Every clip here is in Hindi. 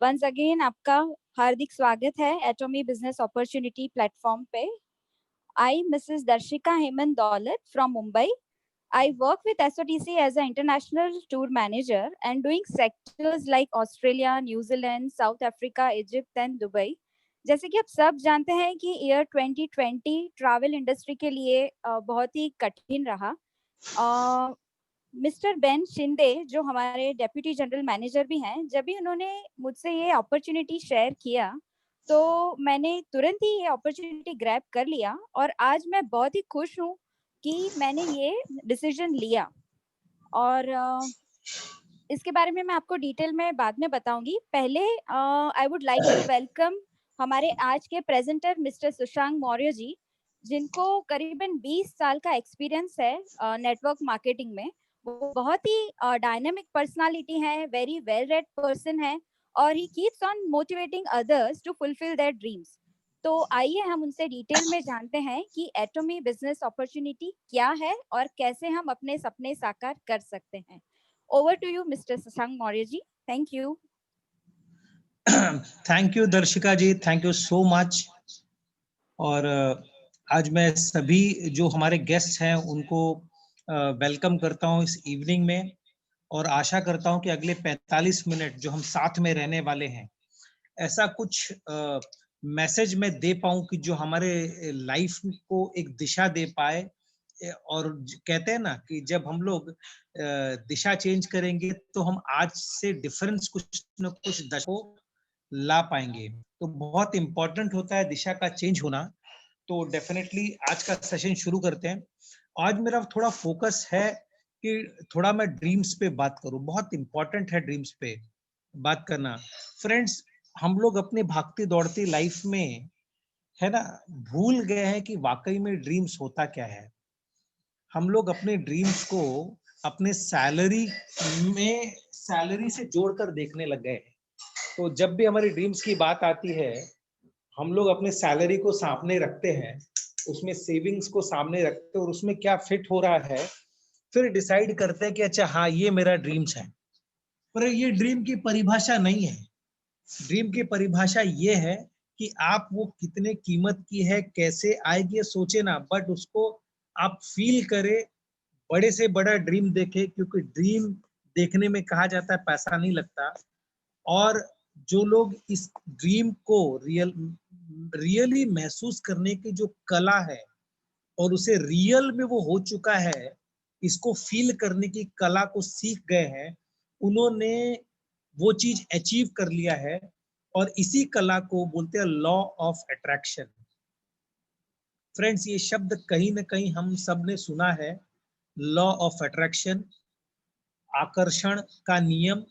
वंस अगेन आपका हार्दिक स्वागत है एटॉमी बिजनेस अपॉर्चुनिटी प्लेटफॉर्म पे। आई मिसेस दर्शिका हेमंत दौलत from Mumbai. I work with SOTC as an international tour manager and doing sectors like Australia, New Zealand, South Africa, Egypt and Dubai. जैसे कि आप सब जानते हैं कि ईयर 2020 ट्रैवल इंडस्ट्री के लिए बहुत ही कठिन रहा। मिस्टर बेन शिंदे जो हमारे डेप्यूटी जनरल मैनेजर भी हैं, जब भी उन्होंने मुझसे ये अपॉर्चुनिटी शेयर किया तो मैंने तुरंत ही ये अपॉर्चुनिटी ग्रैब कर लिया और आज मैं बहुत ही खुश हूँ कि मैंने ये डिसीजन लिया। और इसके बारे में मैं आपको डिटेल में बाद में बताऊंगी। पहले I would like to welcome हमारे आज के प्रेजेंटर मिस्टर सुशांक मौर्य जी, जिनको करीबन 20 साल का एक्सपीरियंस है नेटवर्क मार्केटिंग में। वो बहुत ही डायनामिक पर्सनालिटी है, वेरी वेल रेड पर्सन है और he keeps on motivating others to fulfil their dreams. तो आइए हम उनसे डिटेल में जानते हैं कि एटॉमी बिजनेस अपॉर्चुनिटी क्या है और कैसे हम अपने सपने साकार कर सकते हैं। Over to you, Mr. Sasank Maurya ji. Thank you. Thank you Darshika ji, thank you so much. और आज मैं सभी जो हमारे गेस्ट हैं उनको वेलकम करता हूं इस इवनिंग में और आशा करता हूं कि अगले 45 मिनट जो हम साथ में रहने वाले हैं ऐसा कुछ मैसेज मैं दे पाऊं कि जो हमारे लाइफ को एक दिशा दे पाए। और कहते हैं ना कि जब हम लोग दिशा चेंज करेंगे तो हम आज से डिफरेंस कुछ न कुछ दशकों ला पाएंगे। तो बहुत इंपॉर्टेंट होता है दिशा का चेंज होना। तो डेफिनेटली आज का सेशन शुरू करते हैं। आज मेरा थोड़ा फोकस है कि थोड़ा मैं ड्रीम्स पे बात करूं। बहुत इंपॉर्टेंट है ड्रीम्स पे बात करना। फ्रेंड्स, हम लोग अपनी भागती दौड़ती लाइफ में है ना भूल गए हैं कि वाकई में ड्रीम्स होता क्या है। हम लोग अपने ड्रीम्स को अपने सैलरी से जोड़कर देखने लग गए हैं। तो जब भी हमारी ड्रीम्स की बात आती है हम लोग अपने सैलरी को सामने रखते हैं, उसमें सेविंग्स को सामने रखते हैं और उसमें क्या फिट हो रहा है फिर डिसाइड करते हैं कि अच्छा हाँ ये मेरा ड्रीम्स है। पर ये ड्रीम की परिभाषा नहीं है। ड्रीम की परिभाषा ये है कि आप वो कितने कीमत की है, कैसे आएगी ये सोचे ना, बट उसको आप फील करें, बड़े से बड़ा ड्रीम देखे, क्योंकि ड्रीम देखने में कहा जाता है पैसा नहीं लगता। और जो लोग इस ड्रीम को रियली महसूस करने की जो कला है और उसे रियल में वो हो चुका है, इसको फील करने की कला को सीख गए हैं, उन्होंने वो चीज अचीव कर लिया है। और इसी कला को बोलते हैं लॉ ऑफ अट्रैक्शन। फ्रेंड्स, ये शब्द कहीं ना कहीं हम सब ने सुना है, लॉ ऑफ अट्रैक्शन, आकर्षण का नियम।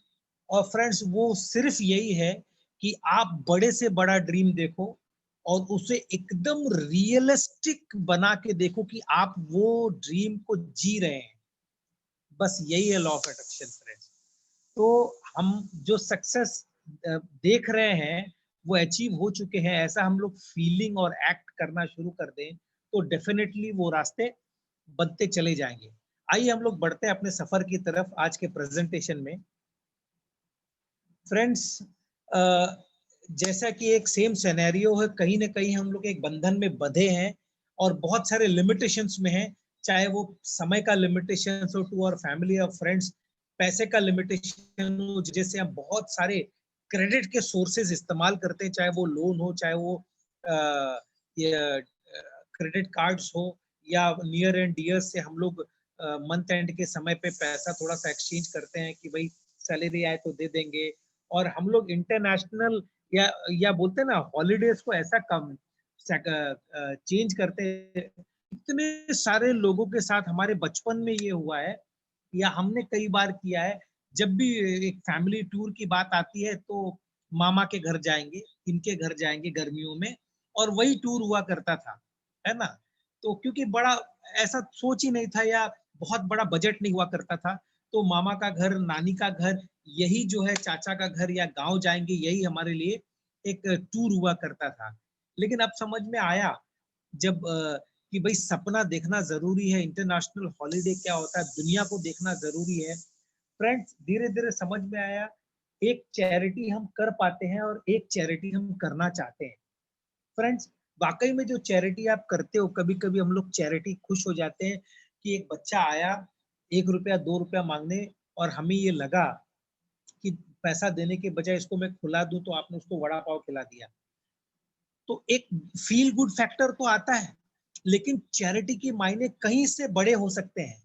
और फ्रेंड्स, वो सिर्फ यही है कि आप बड़े से बड़ा ड्रीम देखो और उसे एकदम रियलिस्टिक बना के देखो कि आप वो ड्रीम को जी रहे हैं। बस यही है लॉ ऑफ अट्रैक्शन फ्रेंड्स। तो हम जो सक्सेस देख रहे हैं वो अचीव हो चुके हैं, ऐसा हम लोग फीलिंग और एक्ट करना शुरू कर दें तो डेफिनेटली वो रास्ते बनते चले जाएंगे। आइए हम लोग बढ़ते हैं अपने सफर की तरफ आज के प्रेजेंटेशन में। फ्रेंड्स, जैसा कि एक सेम सिनेरियो है, कहीं ना कहीं हम लोग एक बंधन में बंधे हैं और बहुत सारे लिमिटेशंस में हैं, चाहे वो समय का लिमिटेशन हो टू और फैमिली और फ्रेंड्स, पैसे का लिमिटेशन हो जैसे हम बहुत सारे क्रेडिट के सोर्सेज इस्तेमाल करते हैं, चाहे वो लोन हो, चाहे वो क्रेडिट कार्ड्स हो, या नियर एंड डियर से हम लोग मंथ एंड के समय पे पैसा थोड़ा सा एक्सचेंज करते हैं कि भाई सैलरी आए तो दे देंगे। और हम लोग इंटरनेशनल या बोलते हैं ना हॉलीडेज को ऐसा कम चेंज करते हैं। इतने सारे लोगों के साथ हमारे बचपन में ये हुआ है या हमने कई बार किया है, जब भी एक फैमिली टूर की बात आती है तो मामा के घर जाएंगे, इनके घर जाएंगे गर्मियों में, और वही टूर हुआ करता था, है ना। तो क्योंकि बड़ा ऐसा सोच ही नहीं था या बहुत बड़ा बजट नहीं हुआ करता था, तो मामा का घर, नानी का घर, यही जो है चाचा का घर या गांव जाएंगे, यही हमारे लिए एक टूर हुआ करता था। लेकिन अब समझ में आया जब कि भाई सपना देखना जरूरी है, इंटरनेशनल हॉलीडे क्या होता है, दुनिया को देखना जरूरी है। फ्रेंड्स, धीरे धीरे समझ में आया एक चैरिटी हम कर पाते हैं और एक चैरिटी हम करना चाहते हैं। फ्रेंड्स, वाकई में जो चैरिटी आप करते हो, कभी कभी हम लोग चैरिटी खुश हो जाते हैं कि एक बच्चा आया 1 रुपया 2 रुपया मांगने, और हमें ये लगा कि पैसा देने के बजाय इसको मैं खिला दूं, तो आपने उसको वड़ा पाव खिला दिया। तो एक फील गुड फैक्टर तो आता है, लेकिन चैरिटी के मायने कहीं से बड़े हो सकते हैं,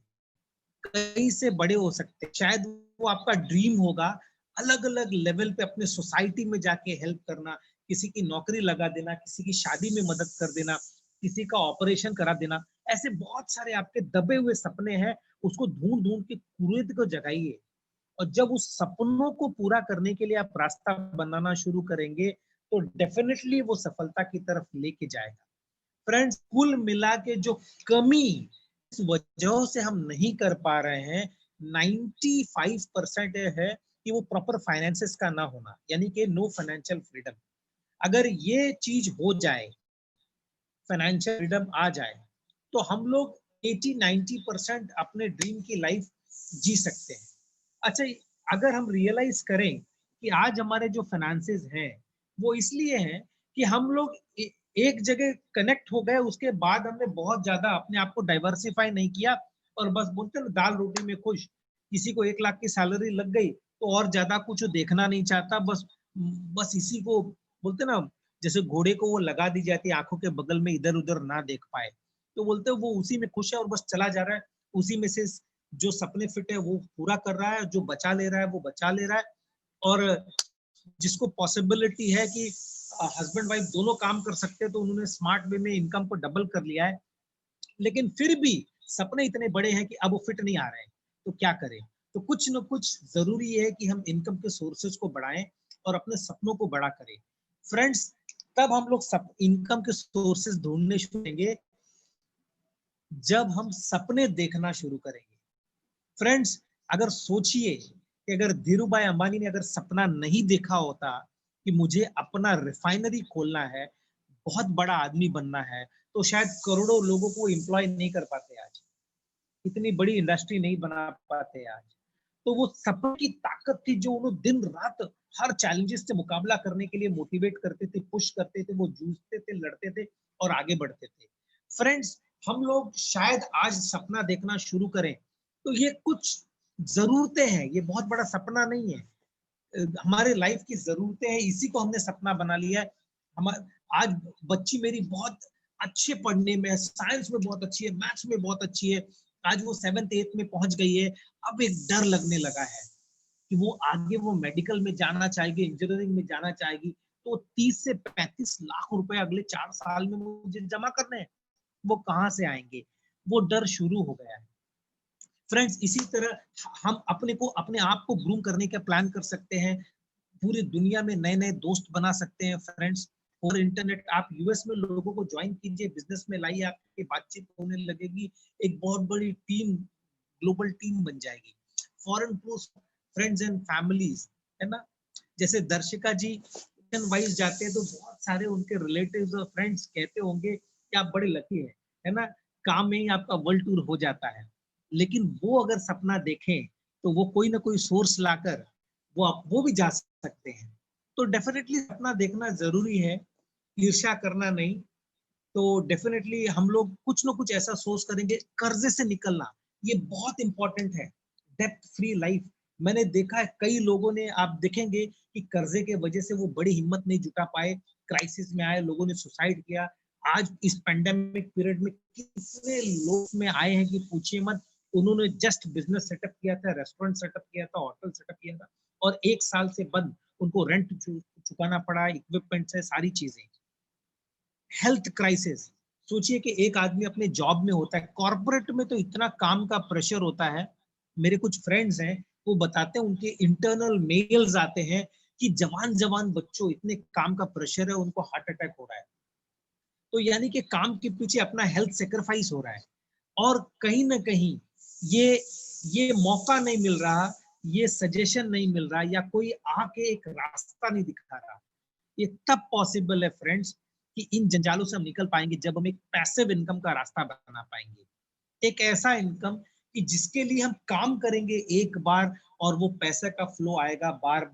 कहीं से बड़े हो सकते हैं। शायद वो आपका ड्रीम होगा, अलग अलग लेवल पे अपने सोसाइटी में जाके हेल्प करना, किसी की नौकरी लगा देना, किसी की शादी में मदद कर देना, किसी का ऑपरेशन करा देना। ऐसे बहुत सारे आपके दबे हुए सपने हैं, उसको ढूंढ ढूंढ के कुरेद को जगाइए। और जब उस सपनों को पूरा करने के लिए आप रास्ता बनाना शुरू करेंगे, तो डेफिनेटली वो सफलता की तरफ लेके जाएगा। फ्रेंड्स, कुल मिला के जो कमी इस वजह से हम नहीं कर पा रहे हैं, 95% है कि वो प्रॉपर फाइनेंसेस का ना होना, यानी कि नो फाइनेंशियल फ्रीडम। अगर ये चीज हो जाए, फाइनेंशियल फ्रीडम आ जाए, तो हम लोग 80-90% अपने ड्रीम की लाइफ जी सकते हैं। अच्छा, अगर हम रियलाइज करें कि आज हमारे जो फाइनेंसेस हैं, वो इसलिए हैं कि हम लोग एक जगह कनेक्ट हो गए, उसके बाद हमने बहुत ज्यादा अपने आप को डाइवर्सिफाई नहीं किया, और बस बोलते हैं ना, दाल रोटी में खुश। किसी को 1 लाख की सैलरी लग गई तो और ज्यादा कुछ देखना नहीं चाहता, बस बस इसी को बोलते ना, जैसे घोड़े को वो लगा दी जाती है आंखों के बगल में, इधर उधर ना देख पाए, तो बोलते हैं वो उसी में खुश है और बस चला जा रहा है। उसी में से जो सपने फिट है वो पूरा कर रहा है, जो बचा ले रहा है वो बचा ले रहा है। और जिसको पॉसिबिलिटी है कि हस्बैंड वाइफ दोनों काम कर सकते हैं, तो उन्होंने स्मार्ट वे में इनकम को डबल कर लिया है। लेकिन फिर भी सपने इतने बड़े हैं कि अब वो फिट नहीं आ रहे हैं, तो क्या करें? तो कुछ न कुछ जरूरी है कि हम इनकम के सोर्सेज को बढ़ाएं और अपने सपनों को बड़ा करें। फ्रेंड्स, तब हम लोग सब इनकम के सोर्सेज ढूंढने शुरू करेंगे जब हम सपने देखना शुरू करेंगे। फ्रेंड्स, अगर सोचिए कि अगर धीरू भाई अंबानी ने अगर सपना नहीं देखा होता कि मुझे अपना रिफाइनरी खोलना है, बहुत बड़ा आदमी बनना है, तो शायद करोड़ों लोगों को एम्प्लॉय नहीं कर पाते आज, इतनी बड़ी इंडस्ट्री नहीं बना पाते आज। तो वो सपने की ताकत थी जो उन्हें दिन रात हर चैलेंजेस से मुकाबला करने के लिए मोटिवेट करते थे, पुश करते थे, वो जूझते थे, लड़ते थे और आगे बढ़ते थे। फ्रेंड्स, हम लोग शायद आज सपना देखना शुरू करें, तो ये कुछ जरूरतें हैं, ये बहुत बड़ा सपना नहीं है। हमारे लाइफ की जरूरतें हैं, इसी को हमने सपना बना लिया है। हम आज बच्ची मेरी बहुत अच्छे पढ़ने में, साइंस में बहुत अच्छी है, मैथ्स में बहुत अच्छी है, आज वो 7th 8th में पहुंच गई है। अब एक डर लगने लगा है कि वो आगे वो मेडिकल में जाना चाहेगी, इंजीनियरिंग में जाना चाहेगी, तो 30 से 35 लाख रुपए अगले 4 साल में मुझे जमा करने हैं, वो कहाँ से आएंगे? वो डर शुरू हो गया है। फ्रेंड्स, इसी तरह हम अपने आप को ग्रूम करने का प्लान कर सकते हैं, पूरी दुनिया में नए नए दोस्त बना सकते हैं। फ्रेंड्स, और इंटरनेट, आप यूएस में लोगों को ज्वाइन कीजिए, बिजनेस में लाइए, आपकी बातचीत होने लगेगी, एक बहुत बड़ी टीम, ग्लोबल टीम बन जाएगी। Foreign close friends and families, है ना? जैसे दर्शिका जी वाइज जाते हैं तो बहुत सारे उनके रिलेटिव्स और फ्रेंड्स कहते होंगे कि आप बड़े लकी हैं, है ना, काम में ही आपका वर्ल्ड टूर हो जाता है। लेकिन वो अगर सपना देखें, तो वो कोई ना कोई सोर्स लाकर वो भी जा सकते हैं। तो डेफिनेटली सपना देखना जरूरी है, ईर्ष्या करना नहीं। तो डेफिनेटली हम लोग कुछ ना कुछ ऐसा सोच करेंगे। कर्जे से निकलना, ये बहुत इंपॉर्टेंट है। डेप्थ फ्री लाइफ, मैंने देखा है कई लोगों ने, आप देखेंगे कि कर्जे के वजह से वो बड़ी हिम्मत नहीं जुटा पाए, क्राइसिस में आए, लोगों ने सुसाइड किया। आज इस पेंडेमिक पीरियड में कितने लोग में आए हैं कि पूछिए मत। उन्होंने जस्ट बिजनेस सेटअप किया था, रेस्टोरेंट सेटअप किया था, होटल सेटअप किया था, और 1 साल से बंद, उनको रेंट चुकाना पड़ा, इक्विपमेंट से सारी चीजें। हेल्थ क्राइसिस, सोचिए कि एक आदमी अपने जॉब में होता है, कॉर्पोरेट में तो इतना काम का प्रेशर होता है। मेरे कुछ फ्रेंड्स हैं, वो बताते हैं उनके इंटरनल मेल्स आते हैं कि जवान जवान बच्चों, इतने काम का प्रेशर है, उनको हार्ट अटैक हो रहा है। तो यानी कि काम के पीछे अपना हेल्थ सेक्रीफाइस हो रहा है। और कहीं ना कहीं ये ये मौका नहीं मिल रहा, ये सजेशन नहीं मिल रहा, या कोई आके एक रास्ता नहीं दिखा रहा। ये तब पॉसिबल है फ्रेंड्स कि इन जंजालों से हम निकल पाएंगे जब हम एक पैसिव इनकम का रास्ता बना पाएंगे। एक ऐसा इनकम कि जिसके लिए हम काम करेंगे एक बार और वो पैसे का फ्लो आएगा बार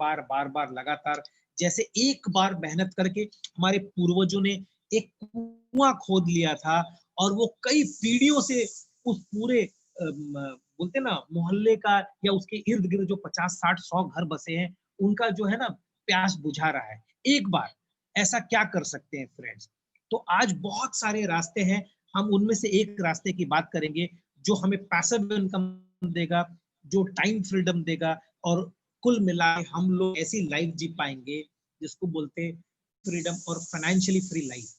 बार लगातार। जैसे एक बार मेहनत करके हमारे पूर्वजों ने एक कुआं खोद लिया था और वो कई पीढ़ियों से उस पूरे बोलते ना मोहल्ले का या उसके इर्द गिर्द जो 50-60-100 घर बसे हैं उनका जो है ना प्यास बुझा रहा है। एक बार ऐसा क्या कर सकते हैं फ्रेंड्स? तो आज बहुत सारे रास्ते हैं, हम उनमें से एक रास्ते की बात करेंगे जो हमें पैसिव इनकम देगा, जो टाइम फ्रीडम देगा और कुल मिला के हम लोग ऐसी लाइफ जी पाएंगे जिसको बोलते हैं फ्रीडम और फाइनेंशियली फ्री लाइफ।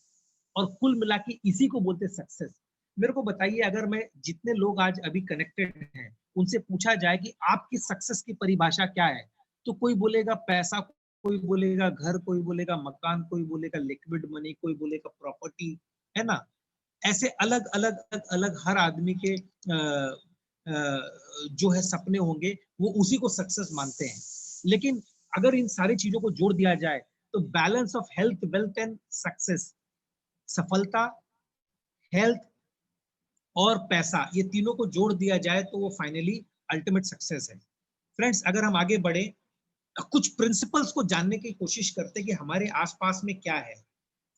और कुल मिला के इसी को बोलते हैं सक्सेस। मेरे को बताइए, अगर मैं जितने लोग आज अभी कनेक्टेड हैं उनसे पूछा जाए कि आपकी सक्सेस की परिभाषा क्या है, तो कोई बोलेगा पैसा, कोई बोलेगा घर, कोई बोलेगा मकान, कोई बोलेगा लिक्विड मनी, कोई बोलेगा प्रॉपर्टी, है ना? ऐसे अलग अलग अलग अलग हर आदमी के जो है सपने होंगे, वो उसी को सक्सेस मानते हैं। लेकिन अगर इन सारी चीजों को जोड़ दिया जाए तो balance of health, wealth and success, सफलता, हेल्थ और पैसा, ये तीनों को जोड़ दिया जाए तो वो फाइनली अल्टीमेट सक्सेस है। फ्रेंड्स, अगर हम आगे बढ़े, कुछ प्रिंसिपल्स को जानने की कोशिश करते हैं कि हमारे आसपास में क्या है।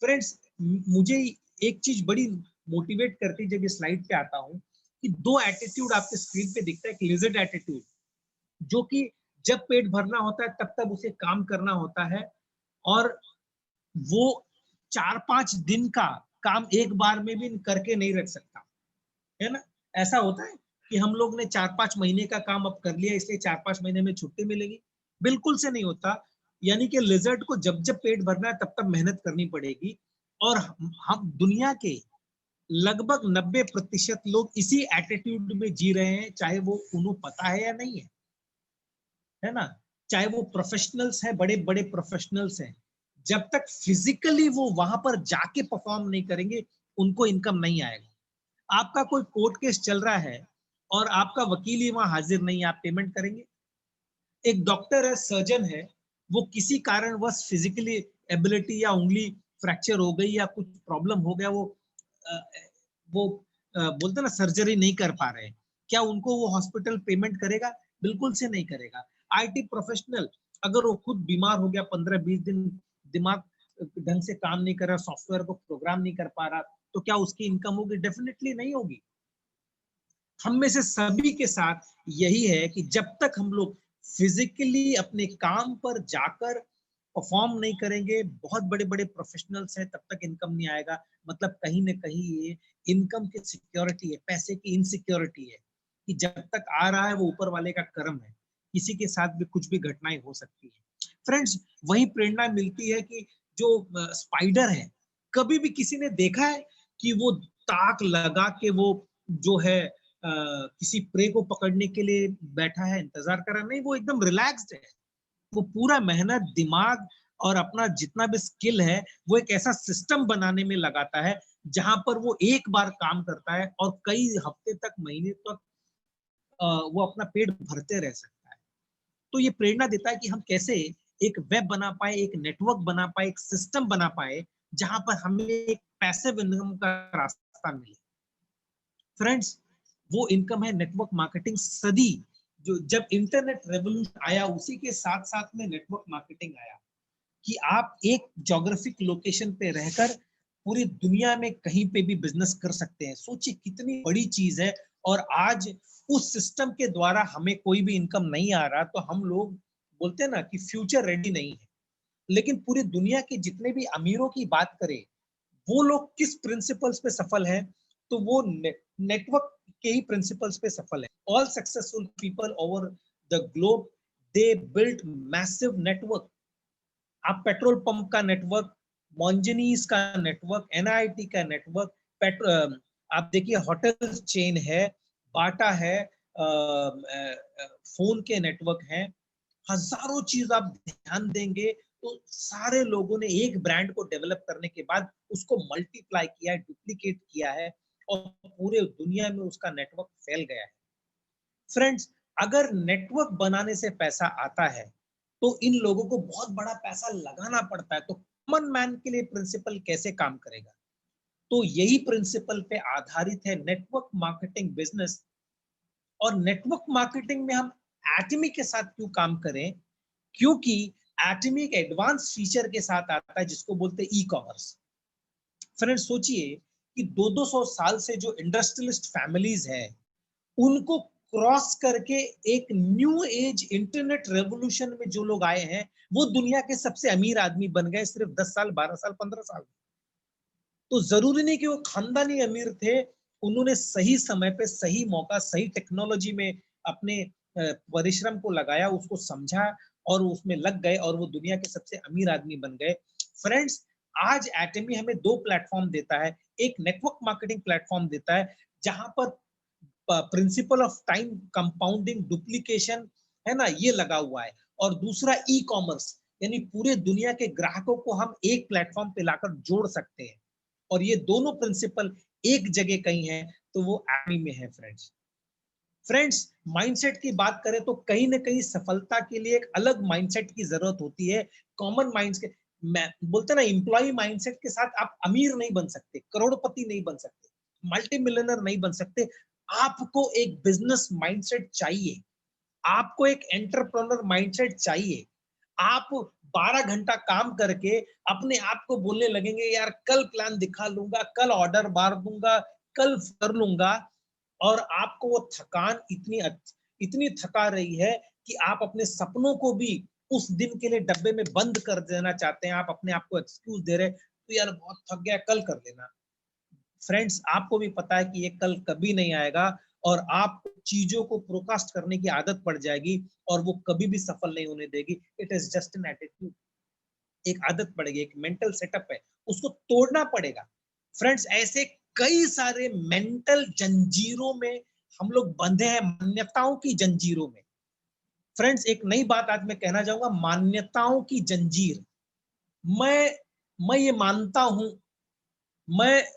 फ्रेंड्स, मुझे एक चीज बड़ी मोटिवेट करती है जब ये स्लाइड पे आता हूँ कि दो एटीट्यूड आपके स्क्रीन पे दिखता है। एक लिजर्ड एटीट्यूड, जो कि जब पेट भरना होता है तब तब उसे काम करना होता है और वो 4-5 दिन का काम एक बार में भी करके नहीं रख सकता, है ना? ऐसा होता है कि हम लोग ने 4-5 महीने का काम अब कर लिया इसलिए 4-5 महीने में छुट्टी मिलेगी, बिल्कुल से नहीं होता। यानी कि लिजर्ड को जब जब पेट भरना है तब तब मेहनत करनी पड़ेगी। और हम दुनिया के लगभग 90% लोग इसी एटीट्यूड में जी रहे हैं, चाहे वो उन्हें पता है या नहीं है ना? चाहे वो प्रोफेशनल्स हैं, बड़े बड़े प्रोफेशनल्स हैं, जब तक फिजिकली वो वहां पर जाके परफॉर्म नहीं करेंगे उनको इनकम नहीं आएगा। आपका कोई कोर्ट केस चल रहा है और आपका वकील ही वहां हाजिर नहीं है, आप पेमेंट करेंगे? एक डॉक्टर है, सर्जन है, वो किसी कारणवश फिजिकली एबिलिटी या उंगली फ्रैक्चर हो गई या कुछ प्रॉब्लम हो गया, अ, वो बोलते ना सर्जरी नहीं कर पा रहे हैं, क्या उनको वो हॉस्पिटल पेमेंट करेगा? बिल्कुल से नहीं करेगा। आईटी प्रोफेशनल, अगर वो खुद बीमार हो गया, 15-20 दिन दिमाग ढंग से काम नहीं कर रहा, सॉफ्टवेयर को प्रोग्राम नहीं कर पा रहा, तो क्या उसकी इनकम होगी? डेफिनेटली नहीं होगी। हम में से सभी के साथ यही है कि जब तक हम लोग फिजिकली अपने काम पर जाकर परफॉर्म नहीं करेंगे, बहुत बड़े बड़े प्रोफेशनल्स हैं, तब तक इनकम नहीं आएगा। मतलब कहीं ना कहीं ये इनकम की सिक्योरिटी है, पैसे की इनसिक्योरिटी है कि जब तक आ रहा है वो ऊपर वाले का कर्म है, किसी के साथ भी कुछ भी घटनाएं हो सकती है। फ्रेंड्स, वही प्रेरणा मिलती है कि जो स्पाइडर है, कभी भी किसी ने देखा है कि वो ताक लगा के वो जो है किसी प्रे को पकड़ने के लिए बैठा है, इंतजार कर रहा? नहीं, वो एकदम रिलैक्स्ड है। वो पूरा मेहनत, दिमाग और अपना जितना भी स्किल है वो एक ऐसा सिस्टम बनाने में लगाता है जहां पर वो एक बार काम करता है और कई हफ्ते तक, महीने तक वो अपना पेट भरते रह सकता है। तो ये प्रेरणा देता है कि हम कैसे एक वेब बना पाए, एक नेटवर्क बना पाए, एक सिस्टम बना पाए जहां पर हमें एक पैसिव इनकम का रास्ता मिले। फ्रेंड्स, वो इनकम है नेटवर्क मार्केटिंग। सदी जो जब इंटरनेट रेवोल्यूशन आया उसी के साथ साथ में नेटवर्क मार्केटिंग आया कि आप एक ज्योग्राफिक लोकेशन पे रहकर पूरी दुनिया में कहीं पे भी बिजनेस कर सकते हैं। सोचिए कितनी बड़ी चीज है। और आज उस सिस्टम के द्वारा हमें कोई भी इनकम नहीं आ रहा, तो हम लोग बोलते हैं ना कि फ्यूचर रेडी नहीं है। लेकिन पूरी दुनिया के जितने भी अमीरों की बात करें, वो लोग किस प्रिंसिपल्स पे सफल है? तो वो नेटवर्क के ही प्रिंसिपल्स पे सफल है। All successful people over the globe, they built massive network. आप पेट्रोल पंप का नेटवर्क, मॉन्जनीस का नेटवर्क, एनआईटी का नेटवर्क, आप देखिए होटल चेन है, बाटा है, फोन के नेटवर्क हैं, हजारों चीज आप ध्यान देंगे तो सारे लोगों ने एक ब्रांड को डेवलप करने के बाद उसको मल्टीप्लाई किया है, डुप्लीकेट किया है और पूरे दुनिया में उसका नेटवर्क फैल गया है। फ्रेंड्स, अगर नेटवर्क बनाने से पैसा आता है तो इन लोगों को बहुत बड़ा पैसा लगाना पड़ता है। तो कॉमन मैन के लिए प्रिंसिपल कैसे काम करेगा? तो यही प्रिंसिपल पे आधारित है नेटवर्क मार्केटिंग बिजनेस। और नेटवर्क मार्केटिंग में हम एटमी के साथ क्यों काम करें? क्योंकि एटमी एक एडवांस फीचर के साथ आता है जिसको बोलते हैं ई कॉमर्स। फ्रेंड्स सोचिए कि 200 साल से जो इंडस्ट्रियलिस्ट फैमिलीज हैं, उनको क्रॉस करके एक न्यू एज इंटरनेट रेवोल्यूशन में जो लोग आए हैं, वो दुनिया के सबसे अमीर आदमी बन गए सिर्फ 10 साल, 12 साल, 15 साल। तो जरूरी नहीं कि वो खानदानी अमीर थे, उन्होंने सही समय पे सही मौका, सही टेक्नोलॉजी में अपने परिश्रम को लगाया, उसको समझा और उसमें लग गए और वो दुनिया के सबसे अमीर आदमी बन गए। फ्रेंड्स, आज एटमी हमें दो प्लेटफॉर्म देता है। एक नेटवर्क मार्केटिंग प्लेटफॉर्म देता है जहां पर principle of time compounding duplication है ना, ये लगा हुआ है। और दूसरा ई कॉमर्स, यानी पूरे दुनिया के ग्राहकों को हम एक प्लेटफॉर्म पे लाकर जोड़ सकते हैं। और ये दोनों प्रिंसिपल एक जगह कहीं है तो वो एटमी में है। फ्रेंड्स, माइंडसेट की बात करें तो कहीं ना कहीं सफलता के लिए एक अलग माइंडसेट की जरूरत होती है। कॉमन माइंड्स के, मैं बोलते ना, एम्प्लॉय माइंडसेट के साथ आप अमीर नहीं बन सकते, करोड़पति नहीं बन सकते, मल्टी मिलियनर नहीं बन सकते। आपको एक बिजनेस माइंडसेट चाहिए, आपको एक एंटरप्रेन्योर माइंडसेट चाहिए। आप 12 घंटा काम करके अपने आप को बोलने लगेंगे, यार कल प्लान दिखा लूंगा, कल ऑर्डर मार दूंगा, कल कर लूंगा। और आपको वो थकान इतनी थका रही है कि आप अपने सपनों को भी उस दिन के लिए डब्बे में बंद कर देना चाहते हैं। आप अपने आप को एक्सक्यूज दे रहे, तो यार बहुत थक गया, कल कर लेना। फ्रेंड्स, आपको भी पता है कि ये कल कभी नहीं आएगा और आप चीजों को प्रोकास्ट करने की आदत पड़ जाएगी और वो कभी भी सफल नहीं होने देगी। It is just an attitude. एक आदत पड़ेगी, एक मेंटल सेटअप है, उसको तोड़ना पड़ेगा। फ्रेंड्स, ऐसे कई सारे मेंटल जंजीरों में हम लोग बंधे हैं, मान्यताओं की जंजीरों में। फ्रेंड्स, एक नई बात आज मैं कहना चाहूंगा, मान्यताओं की जंजीर। मैं मैं ये मानता हूं,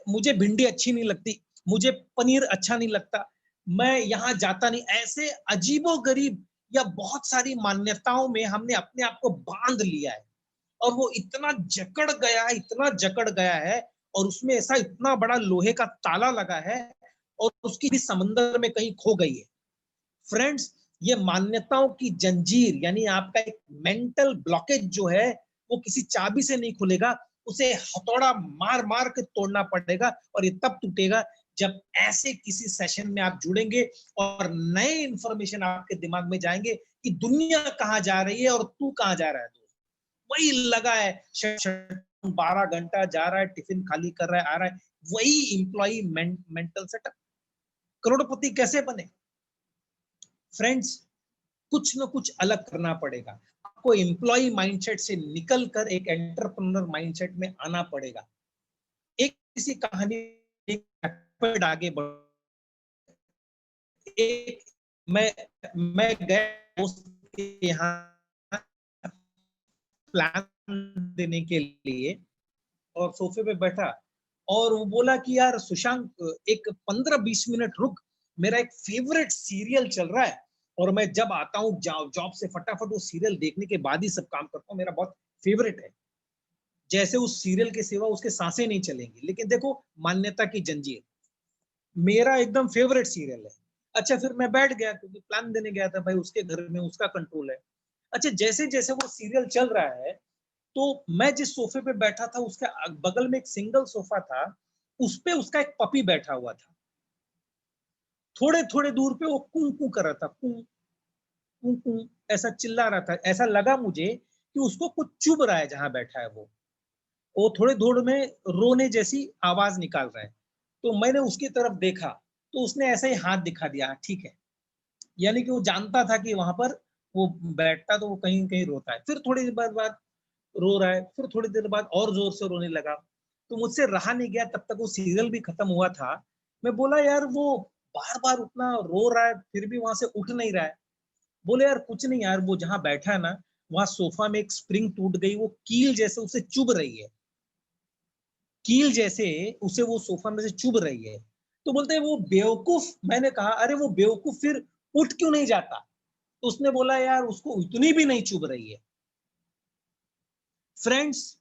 मुझे भिंडी अच्छी नहीं लगती, मुझे पनीर अच्छा नहीं लगता, मैं यहाँ जाता नहीं, ऐसे अजीबो गरीब या बहुत सारी मान्यताओं में हमने अपने आप को बांध लिया है। और वो इतना जकड़ गया है, इतना जकड़ गया है, और उसमें ऐसा इतना बड़ा लोहे का ताला लगा है और उसकी भी समंदर में कहीं खो गई है। फ्रेंड्स, ये मान्यताओं की जंजीर यानी आपका एक मेंटल ब्लॉकेज जो है, वो किसी चाबी से नहीं खुलेगा, उसे हथौड़ा मार मार के तोड़ना पड़ेगा। और ये तब टूटेगा जब ऐसे किसी सेशन में आप जुड़ेंगे और नए इंफॉर्मेशन आपके दिमाग में जाएंगे कि दुनिया कहाँ जा रही है और तू कहाँ जा रहा है। वही लगा है, 12 घंटा जा रहा है, टिफिन खाली कर रहा है, आ रहा है, वही इंप्लॉई मेंटल सेटअप। करोड़पति कैसे बने? फ्रेंड्स, कुछ ना कुछ अलग करना पड़ेगा। आपको एम्प्लॉय माइंडसेट से निकलकर एक एंटरप्रेन्योर माइंडसेट में आना पड़ेगा। एक किसी कहानी, एक आगे बढ़, एक मैं गया दोस्त के यहाँ प्लान देने के लिए और सोफे पे बैठा और वो बोला कि यार सुशांक, एक 15-20 मिनट रुक, मेरा एक फेवरेट सीरियल चल रहा है और मैं जब आता हूँ जॉब से फटाफट वो सीरियल देखने के बाद ही सब काम करता हूँ, मेरा बहुत फेवरेट है। जैसे उस सीरियल के सिवा उसके सांसें नहीं चलेंगी। लेकिन देखो, मान्यता की जंजीर, मेरा एकदम फेवरेट सीरियल है। अच्छा, फिर मैं बैठ गया क्योंकि प्लान देने गया था, भाई उसके घर में उसका कंट्रोल है। अच्छा, जैसे जैसे वो सीरियल चल रहा है, तो मैं जिस सोफे पे बैठा था उसके बगल में एक सिंगल सोफा था, उस पे उसका एक पपी बैठा हुआ था। थोड़े थोड़े दूर पे वो कू कू कर रहा था, कू कू कू ऐसा चिल्ला रहा था। ऐसा लगा मुझे कि उसको कुछ चुभ रहा है जहां बैठा है वो थोड़े दूर में रोने जैसी आवाज निकाल रहा है। तो मैंने उसकी तरफ देखा, तो उसने ऐसे ही हाथ दिखा दिया, ठीक है। यानी कि वो जानता था कि वहां पर वो बैठता तो वो कहीं कहीं रोता है। फिर थोड़ी देर बाद रो रहा है, फिर थोड़ी देर बाद और जोर से रोने लगा। तो मुझसे रहा नहीं गया, तब तक वो सीरियल भी खत्म हुआ था। मैं बोला, यार वो बार बार उतना रो रहा है फिर भी वहां से उठ नहीं रहा है। बोले, यार कुछ नहीं यार, वो जहां बैठा है ना, वहां सोफा में एक स्प्रिंग टूट गई, वो कील जैसे उसे चुभ रही है, कील जैसे उसे वो सोफा में से चुभ रही है। तो बोलते हैं वो बेवकूफ। मैंने कहा, अरे वो बेवकूफ फिर उठ क्यों नहीं जाता? तो उसने बोला, यार उसको इतनी भी नहीं चुभ रही है। फ्रेंड्स,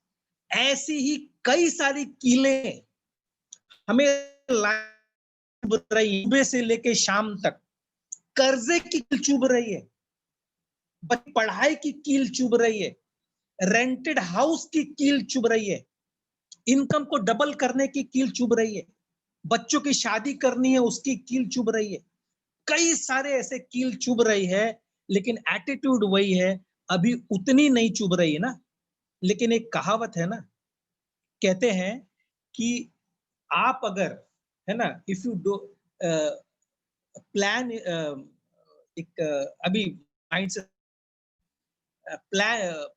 ऐसी ही कई सारी कीलें हमें सुबह से लेके शाम तक कर्जे की कील चुभ रही है। पढ़ाई की कील चुभ रही है, रेंटेड हाउस की कील चुभ रही है, इनकम को डबल करने की कील चुभ रही है, बच्चों की शादी करनी है उसकी कील चुभ रही है, कई सारे ऐसे कील चुभ रही है, लेकिन एटीट्यूड वही है, अभी उतनी नहीं चुभ रही है ना। लेकिन एक कहावत है ना, कहते हैं कि आप अगर, है ना, इफ यू डू प्लान, एक अभी माइंड से plan,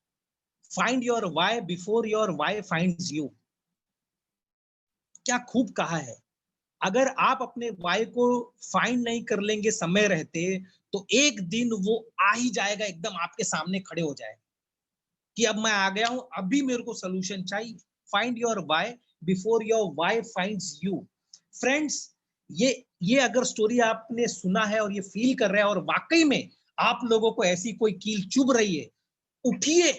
find your why before your why finds you. क्या खूब कहा है। अगर आप अपने वाई को फाइंड नहीं कर लेंगे समय रहते, तो एक दिन वो आ ही जाएगा, एकदम आपके सामने खड़े हो जाएगा कि अब मैं आ गया हूं, अभी मेरे को सोल्यूशन चाहिए। Find your why before your why finds you. Friends, ये अगर स्टोरी आपने सुना है और ये फील कर रहे हैं और वाकई में आप लोगों को ऐसी कोई कील चुभ रही है, उठिए,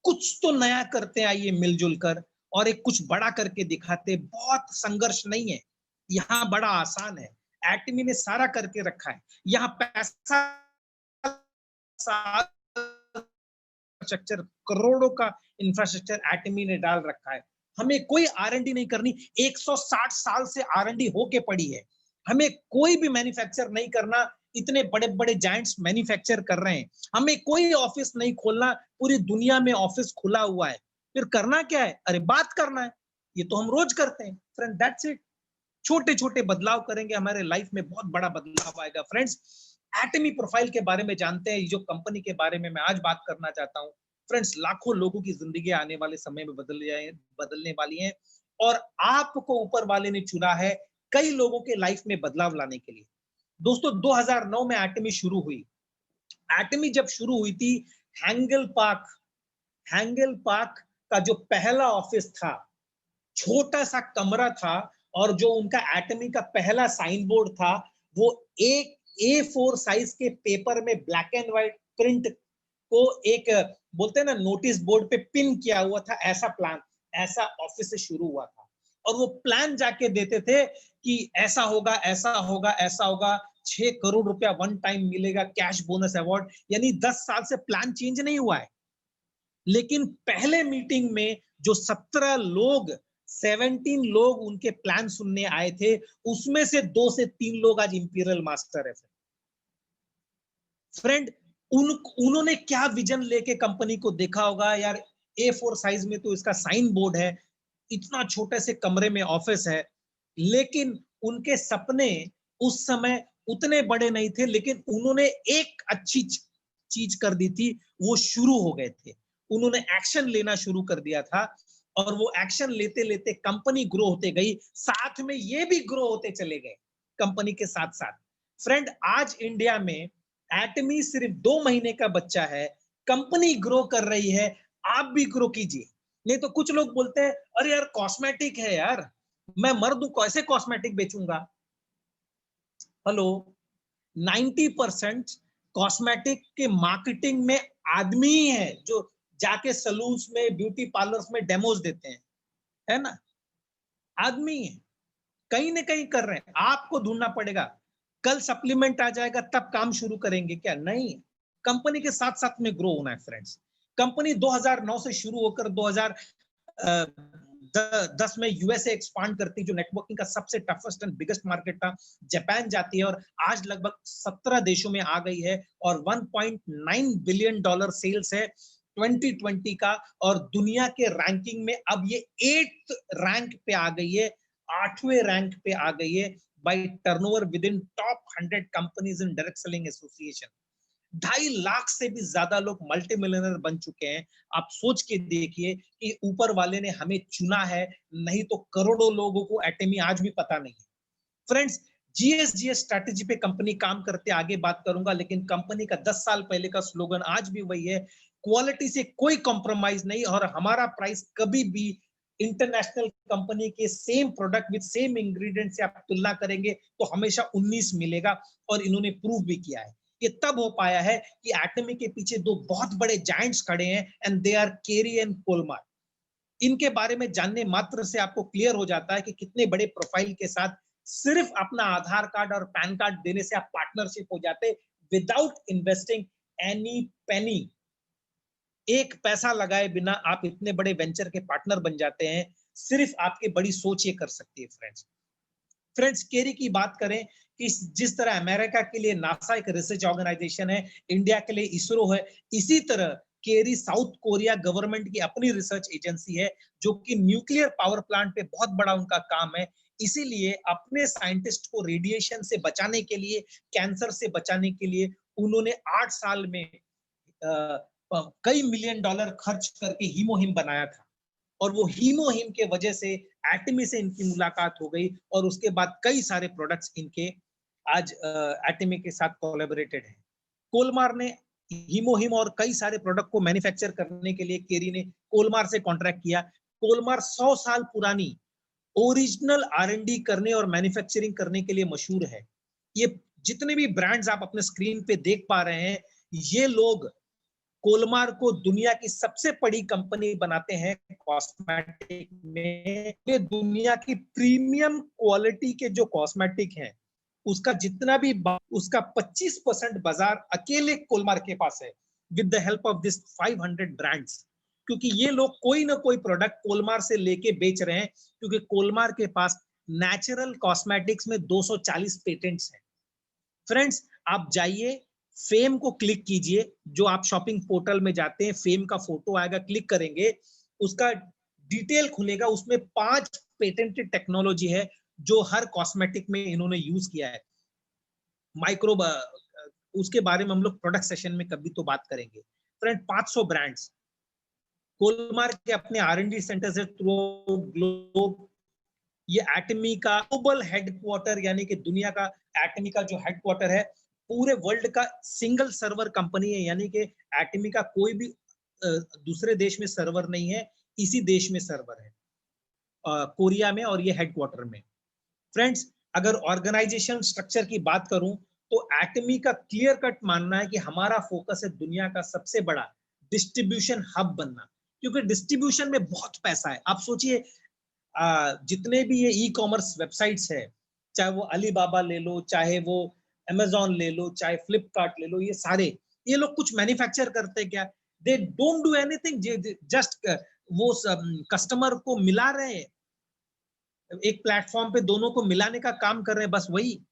कुछ तो नया करते आइए मिलजुल कर, और एक कुछ बड़ा करके दिखाते। बहुत संघर्ष नहीं है, यहाँ बड़ा आसान है। एटमी ने सारा करके रखा है, यहाँ पैसा, इंफ्रास्ट्रक्चर, करोड़ों का इंफ्रास्ट्रक्चर एटमी ने डाल रखा है। हमें कोई आर&डी नहीं करनी, 160 साल से आर&डी होके पड़ी है। हमें कोई भी मैन्युफैक्चर नहीं करना, इतने बड़े बड़े जायंट्स मैन्युफैक्चर कर रहे हैं। हमें कोई ऑफिस नहीं खोलना, पूरी दुनिया में ऑफिस खुला हुआ है। फिर करना क्या है? अरे बात करना है, ये तो हम रोज करते हैं। Friend, that's it. छोटे छोटे बदलाव करेंगे, हमारे लाइफ में बहुत बड़ा बदलाव आएगा। फ्रेंड्स, एटमी प्रोफाइल के बारे में जानते हैं, जो कंपनी के बारे में मैं आज बात करना चाहता हूं। फ्रेंड्स, लाखों लोगों की जिंदगी आने वाले समय में बदलने वाली है, और आपको ऊपर वाले ने चुना है कई लोगों के लाइफ में बदलाव लाने के लिए। दोस्तों, 2009 में एटमी शुरू हुई। एटमी जब शुरू हुई थी, हैंगल पार्क का जो पहला ऑफिस था, छोटा सा कमरा था, और जो उनका एटमी का पहला साइन बोर्ड था, वो एक A4 साइज के पेपर में ब्लैक एंड व्हाइट प्रिंट को एक, बोलते हैं ना, नोटिस बोर्ड पे पिन किया हुआ था। ऐसा प्लान, ऐसा ऑफिस से शुरू हुआ था, और वो प्लान जाके देते थे कि ऐसा होगा, ऐसा होगा, ऐसा होगा, 6 करोड़ रुपया वन टाइम मिलेगा, कैश बोनस अवार्ड। यानी 10 साल से प्लान चेंज नहीं हुआ है। लेकिन पहले मीटिंग में जो 17 लोग उनके प्लान सुनने आए थे, उसमें से 2 से 3 लोग आज इंपीरियल मास्टर है। फ्रेंड, उन्होंने क्या विजन लेके कंपनी को देखा होगा यार। A4 साइज में तो इसका साइन बोर्ड है, इतना छोटे से कमरे में ऑफिस है, लेकिन उनके सपने उस समय उतने बड़े नहीं थे, लेकिन उन्होंने एक अच्छी चीज कर दी थी, वो शुरू हो गए थे। उन्होंने एक्शन लेना शुरू कर दिया था, और वो एक्शन लेते लेते कंपनी ग्रो होते गई, साथ में ये भी ग्रो होते चले गए कंपनी के साथ साथ। फ्रेंड, आज इंडिया में एटमी सिर्फ 2 महीने का बच्चा है, कंपनी ग्रो कर रही है। आप भी ग्रो कीजिए। नहीं तो कुछ लोग बोलते हैं, अरे यार कॉस्मेटिक है यार, मैं मर्द हूं, कैसे कॉस्मेटिक बेचूंगा। हेलो, 90% कॉस्मेटिक के मार्केटिंग में आदमी ही है, जो जाके सलून्स में, ब्यूटी पार्लर्स में डेमोज देते हैं, है ना। आदमी है, कहीं ना कहीं कर रहे हैं। आपको ढूंढना पड़ेगा। कल सप्लीमेंट आ जाएगा तब काम शुरू करेंगे क्या? नहीं, कंपनी के साथ साथ में ग्रो होना है। फ्रेंड्स, कंपनी 2009 से शुरू होकर 2010 में यूएसए एक्सपांड करती, जो नेटवर्किंग का सबसे टफेस्ट एंड बिगेस्ट मार्केट था। जापान जाती है, और आज लगभग 17 देशों में आ गई है, और $1.9 बिलियन सेल्स है 2020 का। और दुनिया के रैंकिंग में अब ये 8th रैंक पे आ गई है, 8वें रैंक पे आ गई है by turnover within top 100 companies in direct selling association. 2.5 lakh से भी ज्यादा लोग मल्टी मिलियनर बन चुके हैं। आप सोच के देखिए कि ऊपर वाले ने हमें चुना है, नहीं तो करोड़ों लोगों को एटमी आज भी पता नहीं है। फ्रेंड्स, जीएस स्ट्रैटेजी पे कंपनी काम करते, आगे बात करूंगा, लेकिन कंपनी का 10 साल पहले का स्लोगन आज भी वही है, क्वालिटी से कोई कॉम्प्रोमाइज नहीं। और हमारा प्राइस कभी भी इंटरनेशनल कंपनी के same product with same ingredient से आप तुलना करेंगे तो हमेशा 19 मिलेगा, और इन्होंने प्रूव भी किया है। ये तब हो पाया है कि एटमी के पीछे 2 बहुत बड़े जायंट्स खड़े हैं, and they are Kerry and Colmar. इनके बारे में जानने मात्र से आपको क्लियर हो जाता है कि कितने बड़े प्रोफाइल के साथ सिर्फ अपना आधार कार्ड और पैन कार्ड देने से आप पार्टनरशिप हो जाते, विदाउट इन्वेस्टिंग एनी पेनी, एक पैसा लगाए बिना आप इतने बड़े वेंचर के पार्टनर बन जाते हैं। सिर्फ आपकी बड़ी सोच ये कर सकती है फ्रेंड्स। फ्रेंड्स, केरी की बात करें कि जिस तरह अमेरिका के लिए नासा एक रिसर्च ऑर्गेनाइजेशन है, इंडिया के लिए इसरो है, इसी तरह केरी साउथ कोरिया गवर्नमेंट की अपनी रिसर्च एजेंसी है, जो कि न्यूक्लियर पावर प्लांट पे बहुत बड़ा उनका काम है। इसीलिए अपने साइंटिस्ट को रेडिएशन से बचाने के लिए, कैंसर से बचाने के लिए उन्होंने 8 साल में कई मिलियन डॉलर खर्च करके हीमोहिम बनाया था। और वो हीमोहिम के वजह से एटमी से इनकी मुलाकात हो गई और उसके बाद कई सारे प्रोडक्ट्स इनके आज एटमी के साथ कोलैबोरेटेड हैं। कोलमार ने हीमोहिम और कई सारे प्रोडक्ट को मैन्युफैक्चर करने के लिए केरी ने कोलमार से कॉन्ट्रैक्ट किया। कोलमार 100 साल पुरानी ओरिजिनल R&D करने और मैन्युफैक्चरिंग करने के लिए मशहूर है। ये जितने भी ब्रांड्स आप अपने स्क्रीन पे देख पा रहे हैं, ये लोग कोलमार को दुनिया की सबसे बड़ी कंपनी बनाते हैं कॉस्मेटिक में। ये दुनिया की प्रीमियम क्वालिटी के जो कॉस्मेटिक हैं, उसका जितना भी उसका 25% बाजार अकेले कोलमार के पास है, with the help of this 500 brands. क्योंकि ये लोग कोई ना कोई प्रोडक्ट कोलमार से लेके बेच रहे हैं, क्योंकि कोलमार के पास नेचुरल कॉस्मेटिक्स में 240 पेटेंट्स हैं। फ्रेंड्स, आप जाइए, फेम को क्लिक कीजिए। जो आप शॉपिंग पोर्टल में जाते हैं, फेम का फोटो आएगा, क्लिक करेंगे, उसका डिटेल खुलेगा, उसमें 5 पेटेंटेड टेक्नोलॉजी है जो हर कॉस्मेटिक में इन्होंने यूज किया है। माइक्रो उसके बारे में हम लोग प्रोडक्ट सेशन में कभी तो बात करेंगे। फ्रेंड, 500 ब्रांड्स कोलमार के अपने R&D सेंटर से थ्रू ग्लोब। ये एटमी का ग्लोबल हेडक्वार्टर, यानी कि दुनिया का एटमी का जो हेडक्वार्टर है, पूरे वर्ल्ड का सिंगल सर्वर कंपनी है, यानी कि एटमी का कोई भी दूसरे देश में सर्वर नहीं है, इसी देश में सर्वर है, कोरिया में, और ये हेडक्वार्टर में। फ्रेंड्स, अगर ऑर्गेनाइजेशन स्ट्रक्चर की बात करूं तो एटमी का क्लियर कट मानना है कि हमारा फोकस है दुनिया का सबसे बड़ा डिस्ट्रीब्यूशन हब बनना, क्योंकि डिस्ट्रीब्यूशन में बहुत पैसा है। आप सोचिए, जितने भी ये ई कॉमर्स वेबसाइट्स है, चाहे वो अलीबाबा ले लो, चाहे वो अमेजोन ले लो, चाहे फ्लिपकार्ट ले लो, ये लोग कुछ मैन्युफैक्चर करते क्या? They don't do anything, just वो कस्टमर को मिला रहे हैं, एक प्लेटफॉर्म पे दोनों को मिलाने का काम कर रहे हैं, बस वही।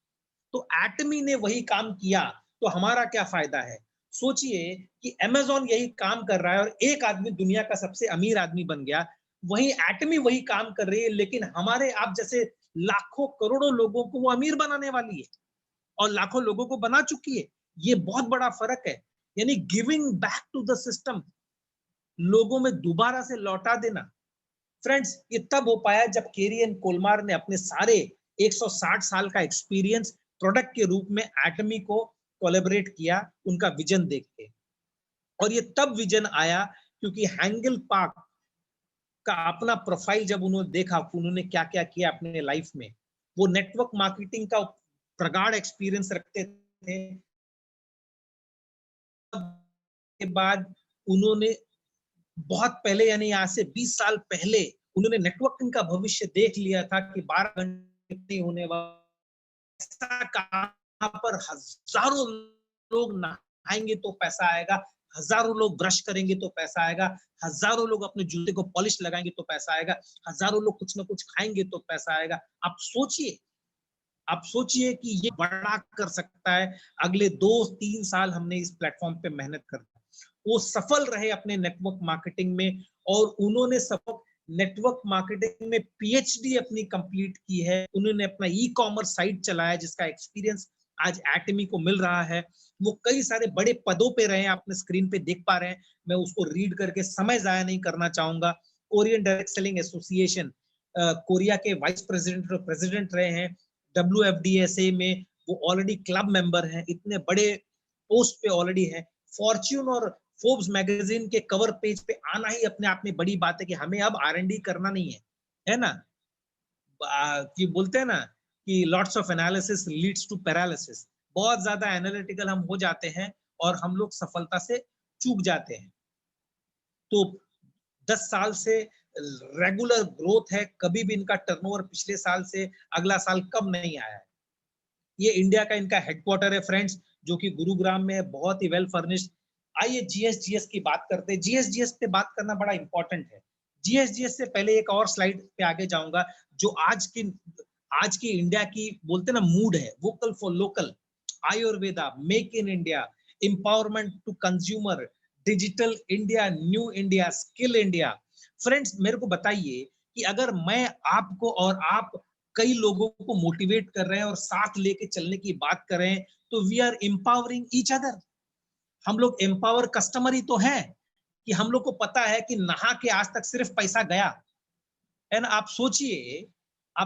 तो एटमी ने वही काम किया, तो हमारा क्या फायदा है? सोचिए कि अमेजोन यही काम कर रहा है और एक आदमी दुनिया का सबसे अमीर आदमी बन गया, वही एटमी वही काम कर रही है, लेकिन हमारे आप जैसे लाखों करोड़ों लोगों को वो अमीर बनाने वाली है और लाखों लोगों को बना चुकी है। ये बहुत बड़ा फर्क है, यानी giving back to the system, लोगों में दोबारा से लौटा देना। फ्रेंड्स, ये तब हो पाया जब केरी एंड कोलमार ने अपने सारे 160 साल का एक्सपीरियंस प्रोडक्ट के रूप में एटमी को कोलैबोरेट किया, उनका विजन देख के। और ये तब विजन आया क्योंकि हैंगल पार्क का अपना प्रोफाइल जब उन्होंने देखा, उन्होंने क्या क्या किया अपने लाइफ में, वो नेटवर्क मार्केटिंग का प्रगाढ़ एक्सपीरियंस रखते थे। के बाद उन्होंने बहुत पहले, यानी आज से 20 साल पहले, उन्होंने नेटवर्किंग का भविष्य देख लिया था कि 12 घंटे नहीं होने वाला, कहां पर हजारों लोग नहाएंगे तो पैसा आएगा, हजारों लोग ब्रश करेंगे तो पैसा आएगा, हजारों लोग अपने जूते को पॉलिश लगाएंगे तो पैसा आएगा, हजारों लोग कुछ ना कुछ खाएंगे तो पैसा आएगा। आप सोचिए कि ये बड़ा कर सकता है। अगले 2-3 साल हमने इस प्लेटफॉर्म पे मेहनत कर, वो सफल रहे अपने नेटवर्क मार्केटिंग में, और उन्होंने सब नेटवर्क मार्केटिंग में पीएचडी अपनी कंप्लीट की है। उन्होंने अपना ई कॉमर्स साइट चलाया जिसका एक्सपीरियंस आज एटमी को मिल रहा है। वो कई सारे बड़े पदों पे रहे हैं, आपने स्क्रीन पे देख पा रहे हैं, मैं उसको रीड करके समय जाया नहीं करना चाहूंगा। Korean direct selling association, Korea के वाइस प्रेसिडेंट और प्रेसिडेंट रहे हैं। WFDSA में वो ऑलरेडी क्लब मेंबर हैं, इतने बड़े पोस्ट पे ऑलरेडी है। फॉर्च्यून और फोर्ब्स मैगजीन के कवर पेज पे आना ही अपने आप में बड़ी बात है कि हमें अब R&D करना नहीं है ना? कि बोलते हैं ना कि lots of analysis leads to paralysis, बहुत ज्यादा एनालिटिकल हम हो जाते हैं और हम लोग सफलता से चूक जाते हैं। तो 10 साल से रेगुलर ग्रोथ है, कभी भी इनका टर्नओवर पिछले साल से अगला साल कम नहीं आया है। ये इंडिया का इनका हेडक्वार्टर है फ्रेंड्स, जो कि गुरुग्राम में है, बहुत ही वेल फर्निश्ड। आइए जीएसजीएस की बात करते हैं। जीएसजीएस पे बात करना बड़ा इंपॉर्टेंट है। जीएसजीएस से पहले एक और स्लाइड पे आगे जाऊंगा, जो आज की इंडिया की बोलते ना मूड है, vocal for local, Ayurveda, make in India, empowerment to consumer, digital India, new India, skill India. Friends, मेरे को बताइए कि अगर मैं आपको और आप कई लोगों को मोटिवेट कर रहे हैं और साथ लेके चलने की बात कर रहे हैं, तो we are empowering each other. हम लोग एम्पावर कस्टमर ही तो हैं, कि हम लोग को पता है कि नहा के आज तक सिर्फ पैसा गया है ना। आप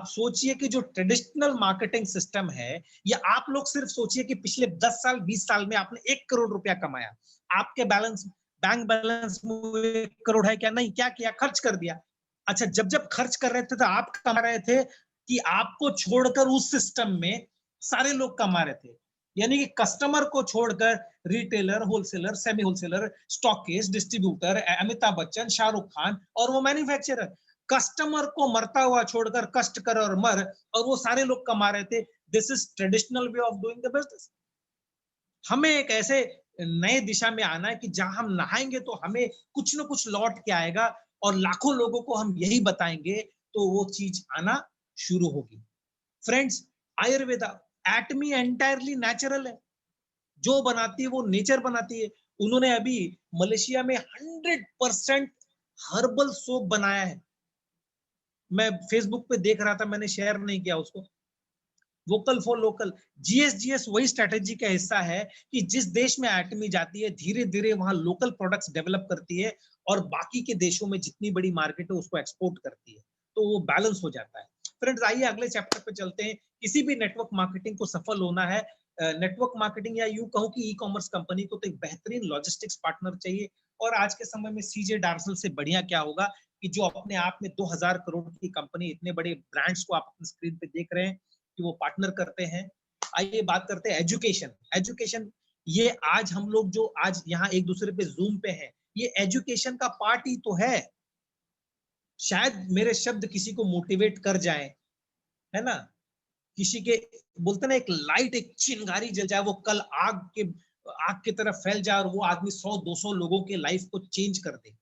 सोचिए कि जो ट्रेडिशनल मार्केटिंग सिस्टम है, या आप लोग सिर्फ सोचिए कि पिछले 10 साल 20 साल में आपने 1 करोड़ रुपया कमाया, आपके बैंक बैलेंस में 1 करोड़ है क्या? नहीं। क्या किया? खर्च कर दिया। अच्छा, जब जब खर्च कर रहे थे तो आप कमा रहे थे कि आपको छोड़कर उस सिस्टम में सारे लोग कमा रहे थे? यानी कि कस्टमर को छोड़कर retailer, wholesaler, semi wholesaler, stockist, distributor, Amitabh Bachchan, Shahrukh Khan और वो मैन्युफैक्चरर, कस्टमर को मरता हुआ छोड़कर कष्ट कर और मर, और वो सारे लोग कमा रहे थे। This is traditional way of doing the business. हमें एक ऐसे नए दिशा में आना है कि जहां हम नहाएंगे तो हमें कुछ ना कुछ लौट के आएगा, और लाखों लोगों को हम यही बताएंगे, तो वो चीज आना शुरू होगी। फ्रेंड्स, आयुर्वेदा एटमी एंटायरली नेचुरल है। जो बनाती है वो नेचर बनाती है। उन्होंने अभी मलेशिया में 100% हर्बल सोप बनाया है। मैं फेसबुक पे देख रहा था, मैंने शेयर नहीं किया उसको। वोकल फॉर लोकल, जीएसजीएस वही स्ट्रेटेजी का हिस्सा है कि जिस देश में एटमी जाती है, धीरे धीरे वहां लोकल प्रोडक्ट्स डेवलप करती है, और बाकी के देशों में जितनी बड़ी मार्केट है उसको एक्सपोर्ट करती है, तो वो बैलेंस हो जाता है। फ्रेंड्स, आइए अगले चैप्टर पे चलते हैं। किसी भी नेटवर्क मार्केटिंग को सफल होना है, नेटवर्क मार्केटिंग या यूं कहूं कि ई कॉमर्स कंपनी को तो एक बेहतरीन लॉजिस्टिक्स पार्टनर चाहिए। और आज के समय में सीजे डार्सल से बढ़िया क्या होगा, कि जो अपने आप में 2000 करोड़ की कंपनी, इतने बड़े ब्रांड्स को आप अपनी स्क्रीन पे देख रहे हैं कि वो पार्टनर करते हैं। आइए बात करते हैं एजुकेशन। एजुकेशन, ये आज हम लोग जो आज यहाँ एक दूसरे पे जूम पे हैं, ये एजुकेशन का पार्ट ही तो है। शायद मेरे शब्द किसी को मोटिवेट कर जाए, है ना। किसी के बोलते ना, एक लाइट, एक चिंगारी जल जाए, वो कल आग की तरफ फैल जाए, और वो आदमी 100-200 लोगों के लाइफ को चेंज कर दे।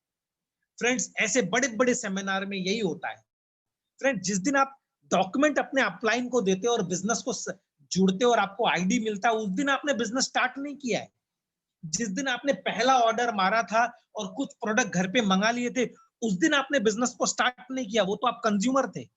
फ्रेंड्स, ऐसे बड़े बड़े सेमिनार में यही होता है। फ्रेंड, जिस दिन आप डॉक्यूमेंट अपने अपलाइन को देते हो और बिजनेस को जुड़ते हो और आपको आईडी मिलता है, उस दिन आपने बिजनेस स्टार्ट नहीं किया है। जिस दिन आपने पहला ऑर्डर मारा था और कुछ प्रोडक्ट घर पे मंगा लिए थे, उस दिन आपने बिजनेस को स्टार्ट नहीं किया, वो तो आप कंज्यूमर थे।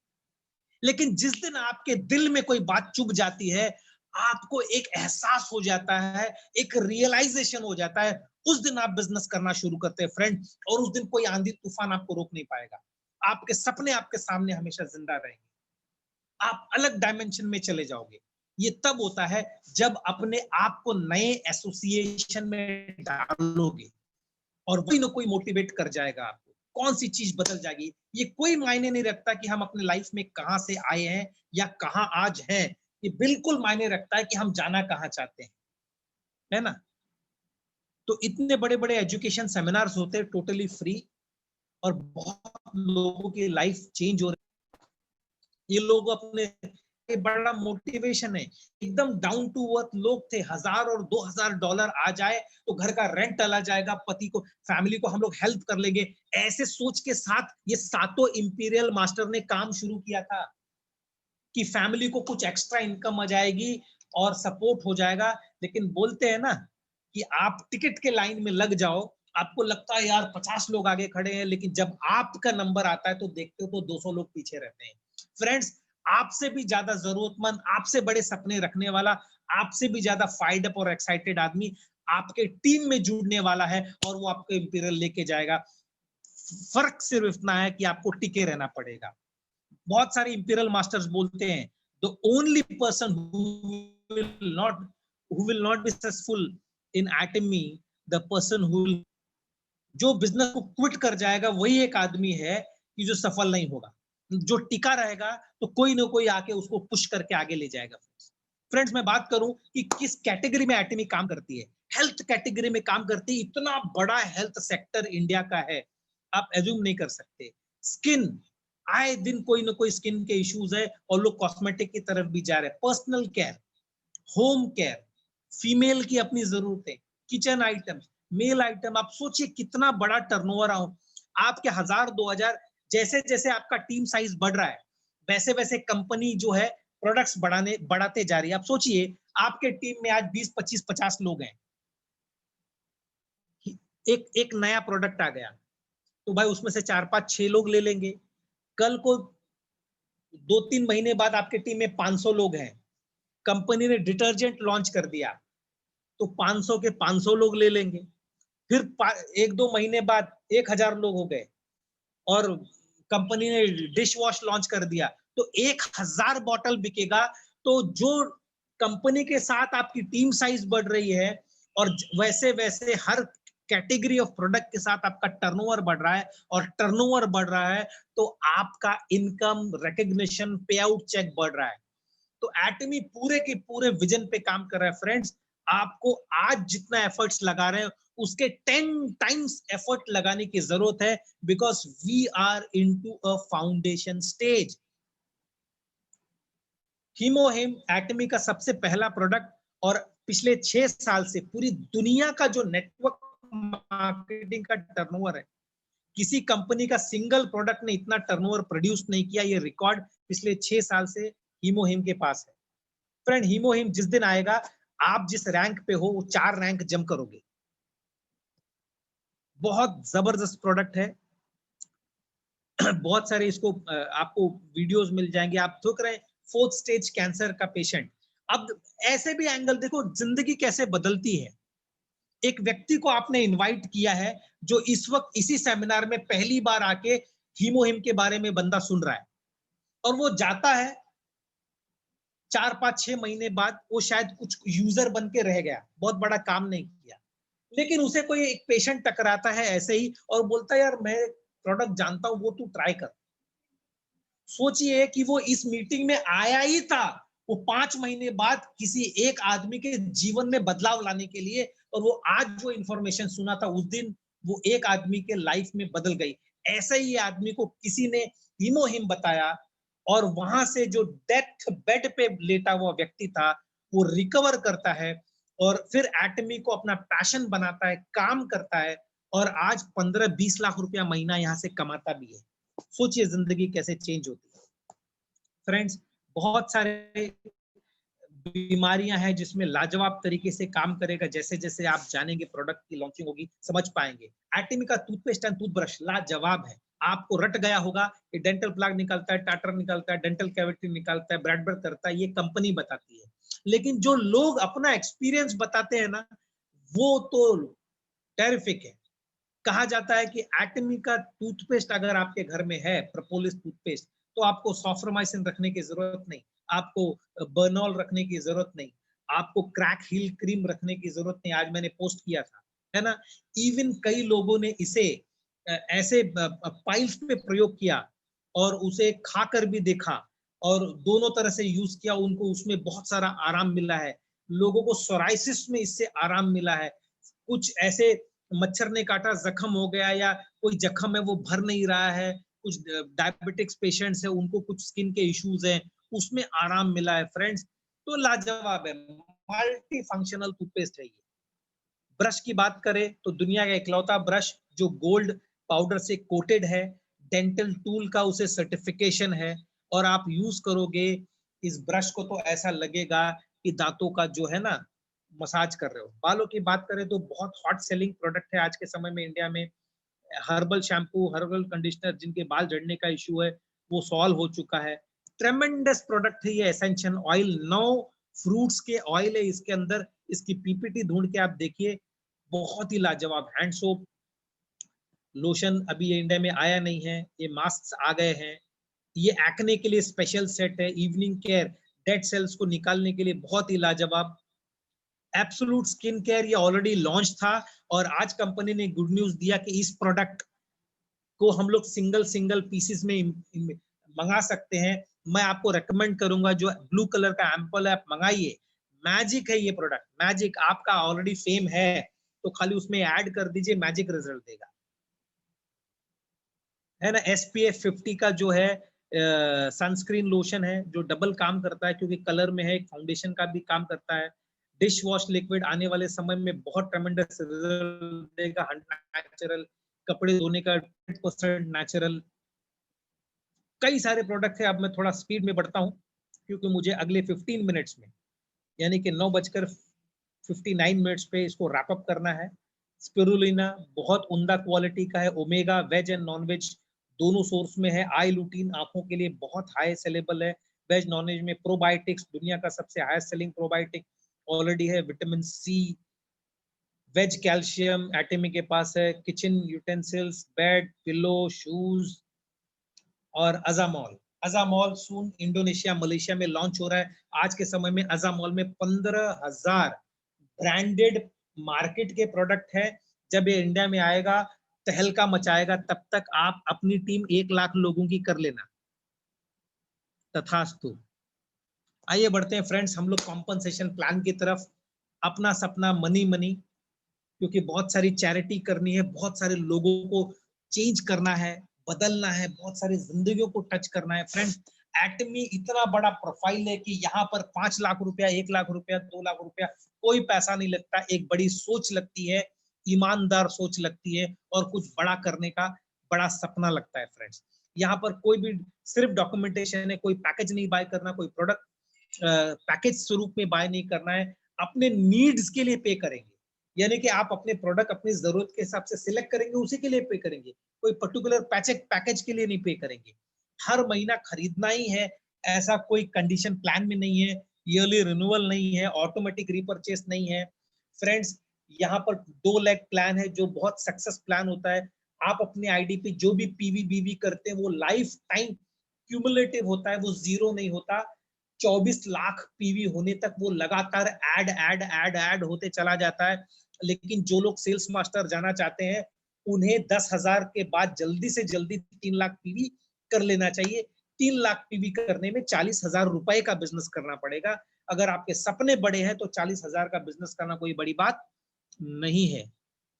लेकिन जिस दिन आपके दिल में कोई बात चुभ जाती है, आपको एक एहसास हो जाता है, एक रियलाइजेशन हो जाता है, उस दिन आप बिजनेस करना शुरू करते हैं फ्रेंड। और उस दिन कोई आंधी तूफान आपको रोक नहीं पाएगा। आपके सपने आपके सामने हमेशा जिंदा रहेंगे। आप अलग डायमेंशन में चले जाओगे। ये तब होता है जब अपने आप को नए एसोसिएशन में डालोगे, और वही ना कोई मोटिवेट कर जाएगा आपको। कौन सी चीज बदल जाएगी, ये कोई मायने नहीं रखता कि हम अपने लाइफ में कहां से आए हैं या कहां आज हैं। ये बिल्कुल मायने रखता है कि हम जाना कहां चाहते हैं, है ना। तो इतने बड़े बड़े एजुकेशन सेमिनार्स होते हैं, टोटली फ्री, और बहुत लोगों की लाइफ चेंज हो रही है। ये लोग अपने, बड़ा मोटिवेशन है। एकदम डाउन टू अर्थ लोग थे। 1000 और $2000 आ जाए तो घर का रेंट चला जाएगा, पति को, फैमिली को हम लोग हेल्प कर लेंगे, ऐसे सोच के साथ ये सातों इंपीरियल मास्टर ने काम शुरू किया था, कि फैमिली को कुछ एक्स्ट्रा इनकम आ जाएगी और सपोर्ट हो जाएगा। लेकिन बोलते हैं ना कि आप टिकट के लाइन में लग जाओ, आपको लगता है यार 50 लोग आगे खड़े हैं, लेकिन जब आपका नंबर आता है तो देखते हो तो 200 लोग पीछे रहते हैं। फ्रेंड्स, आपसे भी ज्यादा जरूरतमंद, आपसे बड़े सपने रखने वाला, आपसे भी ज्यादा फाइड अप और एक्साइटेड आदमी आपके टीम में जुड़ने वाला है, और वो आपको इंपीरियल लेके जाएगा। फर्क सिर्फ इतना है कि आपको टिके रहना पड़ेगा। बहुत सारे इंपीरियल मास्टर्स बोलते हैं, the only person who will not be successful in atomy, the person who will, जो बिजनेस को क्विट कर जाएगा, वही एक आदमी है कि जो सफल नहीं होगा। जो टिका रहेगा तो कोई ना कोई आके उसको पुश करके आगे ले जाएगा। फ्रेंड्स, मैं बात करूं कि किस कैटेगरी में एटमी काम करती है, हेल्थ कैटेगरी में काम करती है। इतना बड़ा हेल्थ सेक्टर इंडिया का है, आप एज्यूम नहीं कर सकते। स्किन, आए दिन कोई ना कोई स्किन के इश्यूज है, और लोग कॉस्मेटिक की तरफ भी जा रहे हैं। Personal care, home care, female की अपनी जरूरतें, किचन आइटम, मेल आइटम, आप सोचिए कितना बड़ा टर्नओवर आपके 1000-2000, जैसे जैसे आपका टीम साइज बढ़ रहा है वैसे वैसे कंपनी जो है प्रोडक्ट्स बढ़ाते जा रही है। आप सोचिए आपके टीम में आज 20-25-50 लोग हैं, एक एक नया प्रोडक्ट आ गया तो भाई उसमें से 4-5-6 लोग ले लेंगे। कल को 2-3 महीने बाद आपके टीम में 500 लोग हैं, कंपनी ने डिटर्जेंट लॉन्च कर दिया तो 500 के 500 लोग ले लेंगे। फिर 1-2 महीने बाद 1000 लोग हो गए और कंपनी ने डिश वॉश लॉन्च कर दिया तो 1000 बॉटल बिकेगा। तो जो कंपनी के साथ आपकी टीम साइज बढ़ रही है और वैसे वैसे हर कैटेगरी ऑफ प्रोडक्ट के साथ आपका टर्नओवर बढ़ रहा है और टर्नओवर बढ़ रहा है तो आपका इनकम रिकग्निशन पे आउट चेक बढ़ रहा है। तो एटमी पूरे के पूरे विजन पे काम कर रहा है फ्रेंड्स। आपको आज जितना एफर्ट्स लगा रहे हैं उसके 10 टाइम्स एफर्ट लगाने की जरूरत है, because we are into a foundation stage. हीमोहिम एटमी का सबसे पहला प्रोडक्ट और पिछले 6 साल से पूरी दुनिया का जो नेटवर्क मार्केटिंग का टर्नओवर है, किसी कंपनी का सिंगल प्रोडक्ट ने इतना टर्नओवर प्रोड्यूस नहीं किया। ये रिकॉर्ड पिछले 6 साल से हीमोहिम के पास है। फ्रेंड, हीमोहिम जिस दिन आएगा आप जिस रैंक पे हो वो 4 रैंक जम करोगे। बहुत जबरदस्त प्रोडक्ट है। बहुत सारे इसको आपको वीडियोस मिल जाएंगे। आप सोच रहे हैं 4th स्टेज कैंसर का पेशेंट, अब ऐसे भी एंगल देखो जिंदगी कैसे बदलती है। एक व्यक्ति को आपने इनवाइट किया है जो इस वक्त इसी सेमिनार में पहली बार आके हीमोहिम के बारे में बंदा सुन रहा है और वो जाता है 4-5-6 महीने बाद वो शायद कुछ यूजर बन के रह गया, बहुत बड़ा काम नहीं किया, लेकिन उसे कोई एक पेशेंट टकराता है ऐसे ही और बोलता है यार मैं प्रोडक्ट जानता हूं वो तू ट्राई कर। सोचिए कि वो इस मीटिंग में आया ही था, वो 5 महीने बाद किसी एक आदमी के जीवन में बदलाव लाने के लिए, और वो आज जो इंफॉर्मेशन सुना था उस दिन वो एक आदमी के लाइफ में बदल गई। ऐसे ही आदमी को किसी ने हीमोहिम बताया और वहां से जो डेथ बेड पे लेटा हुआ व्यक्ति था वो रिकवर करता है और फिर एटमी को अपना पैशन बनाता है, काम करता है और आज 15-20 लाख रुपया महीना यहां से कमाता भी है। सोचिए जिंदगी कैसे चेंज होती है। फ्रेंड्स, बहुत सारे बीमारियां हैं जिसमें लाजवाब तरीके से काम करेगा। जैसे जैसे आप जानेंगे प्रोडक्ट की लॉन्चिंग होगी समझ पाएंगे। एटमी का टूथपेस्ट एंड टूथब्रश लाजवाब है। आपको रट गया होगा कि डेंटल प्लाक निकलता है, टाटर निकलता है, डेंटल कैविटी निकलता है, ब्रेड ब्रेड करता है, ये कंपनी बताती है। लेकिन जो लोग अपना एक्सपीरियंस बताते हैं ना वो तो टेरिफिक है। कहा जाता है कि एटमी का टूथपेस्ट अगर आपके घर में है, प्रोपोलिस टूथपेस्ट, तो आपको सॉफ्रोमाइसिन रखने की जरूरत नहीं, आपको बर्नॉल रखने की जरूरत नहीं, आपको क्रैक हील क्रीम रखने की जरूरत नहीं। आज मैंने पोस्ट किया था, है ना। इवन कई लोगों ने इसे ऐसे पाइल्स पे प्रयोग किया और उसे खाकर भी देखा और दोनों तरह से यूज किया, उनको उसमें बहुत सारा आराम मिला है। लोगों को सोराइसिस में इससे आराम मिला है। कुछ ऐसे मच्छर ने काटा जख्म हो गया या कोई जख्म है वो भर नहीं रहा है, कुछ डायबिटिक्स पेशेंट्स है उनको कुछ स्किन के इश्यूज हैं, उसमें आराम मिला है। फ्रेंड्स, तो लाजवाब है, मल्टी फंक्शनल टूथपेस्ट है ये। ब्रश की बात करें तो दुनिया का इकलौता ब्रश जो गोल्ड पाउडर से कोटेड है, डेंटल टूल का उसे सर्टिफिकेशन है और आप यूज करोगे इस ब्रश को तो ऐसा लगेगा कि दांतों का जो है ना मसाज कर रहे हो। बालों की बात करें तो बहुत हॉट सेलिंग प्रोडक्ट है आज के समय में इंडिया में। हर्बल शैम्पू, हर्बल कंडीशनर, जिनके बाल झड़ने का इशू है वो सॉल्व हो चुका है। ट्रेमेंडस प्रोडक्ट है ये एसेंशियल ऑयल। 9 फ्रूट्स के ऑयल है इसके अंदर। इसकी पीपीटी ढूंढ के आप देखिए, बहुत ही लाजवाब। हैंड सोप, लोशन अभी ये इंडिया में आया नहीं है, ये मास्क आ गए हैं। ये एक्ने के लिए स्पेशल सेट है। इवनिंग केयर, डेड सेल्स को निकालने के लिए बहुत ही लाजवाब। एब्सोल्यूट स्किन केयर ये ऑलरेडी लॉन्च था और आज कंपनी ने गुड न्यूज दिया कि इस प्रोडक्ट को हम लोग सिंगल सिंगल पीसेस में मंगा सकते हैं। मैं आपको रेकमेंड करूंगा जो ब्लू कलर का एम्पल है आप मंगाइए। मैजिक है ये प्रोडक्ट, मैजिक। आपका ऑलरेडी फेम है तो खाली उसमें ऐड कर दीजिए, मैजिक रिजल्ट देगा, है ना। SPF 50 का जो है सनस्क्रीन लोशन है जो डबल काम करता है क्योंकि कलर में है, फाउंडेशन का भी काम करता है। डिश वॉश लिक्विड आने वाले समय में बहुत ट्रेमेंडस रिजल्ट देगा, 100 नेचुरल, कपड़े धोने का 100% नेचुरल, कई सारे प्रोडक्ट है। अब मैं थोड़ा स्पीड में बढ़ता हूँ क्योंकि मुझे अगले 15 मिनट्स में, यानी कि 9:59 पे इसको रैप अप करना है। स्पिरुलिना बहुत उम्दा क्वालिटी का है, omega veg and non veg दोनों सोर्स में है। आई लुटीन आंखों के लिए बहुत हाई सेलेबल है। वेज नॉन वेज में प्रोबायोटिक्स, दुनिया का सबसे हाईएस्ट सेलिंग प्रोबायोटिक ऑलरेडी है। Vitamin C, veg calcium Atomy के पास है। Kitchen utensils, bed, pillow, shoes और अजामोल। अजामोल सून इंडोनेशिया, मलेशिया में लॉन्च हो रहा है। आज के समय में अजामोल में 15,000 ब्रांडेड मार्केट के प्रोडक्ट है। जब ये इंडिया में आएगा तहलका मचाएगा, तब तक आप अपनी टीम 1 लाख लोगों की कर लेना। तथास्तु। आइए बढ़ते हैं फ्रेंड्स हम लोग कॉम्पनसेशन प्लान की तरफ। अपना सपना मनी मनी, क्योंकि बहुत सारी चैरिटी करनी है, बहुत सारे लोगों को चेंज करना है, बदलना है, बहुत सारी जिंदगियों को टच करना है। फ्रेंड्स, एटमी इतना बड़ा प्रोफाइल है कि यहाँ पर 5 लाख रुपया, 1 लाख रुपया, 2 लाख रुपया कोई पैसा नहीं लगता। एक बड़ी सोच लगती है, ईमानदार सोच लगती है, और कुछ बड़ा करने का बड़ा सपना लगता है। फ्रेंड्स, यहाँ पर कोई भी सिर्फ डॉक्यूमेंटेशन है, कोई पैकेज नहीं बाय करना, कोई प्रोडक्ट पैकेज स्वरूप में बाय नहीं करना है। अपने नीड्स के लिए पे करेंगे, यानी कि आप अपने प्रोडक्ट अपनी जरूरत के हिसाब से सिलेक्ट करेंगे, उसी के लिए पे करेंगे। कोई पर्टिकुलर पैकेज के लिए नहीं पे करेंगे। हर महीना खरीदना ही है, ऐसा कोई कंडीशन प्लान में नहीं है। ईयरली रिन्यूअल नहीं है, ऑटोमेटिक रिपर्चेस नहीं है। फ्रेंड्स, यहाँ पर 2 लाख प्लान है जो बहुत सक्सेस प्लान होता है। आप अपने आईडी पे जो भी पीवी बीवी करते हैं वो लाइफ टाइम क्यूमुलेटिव होता है, वो जीरो नहीं होता। 24 लाख पीवी होने तक वो लगातार ऐड ऐड ऐड ऐड होते चला जाता है। लेकिन जो लोग सेल्स मास्टर जाना चाहते हैं उन्हें 10,000 के बाद जल्दी से जल्दी 3 लाख पीवी कर लेना चाहिए। 3 लाख पीवी करने में 40,000 रुपए का बिजनेस करना पड़ेगा। अगर आपके सपने बड़े हैं तो 40,000 का बिजनेस करना कोई बड़ी बात नहीं है।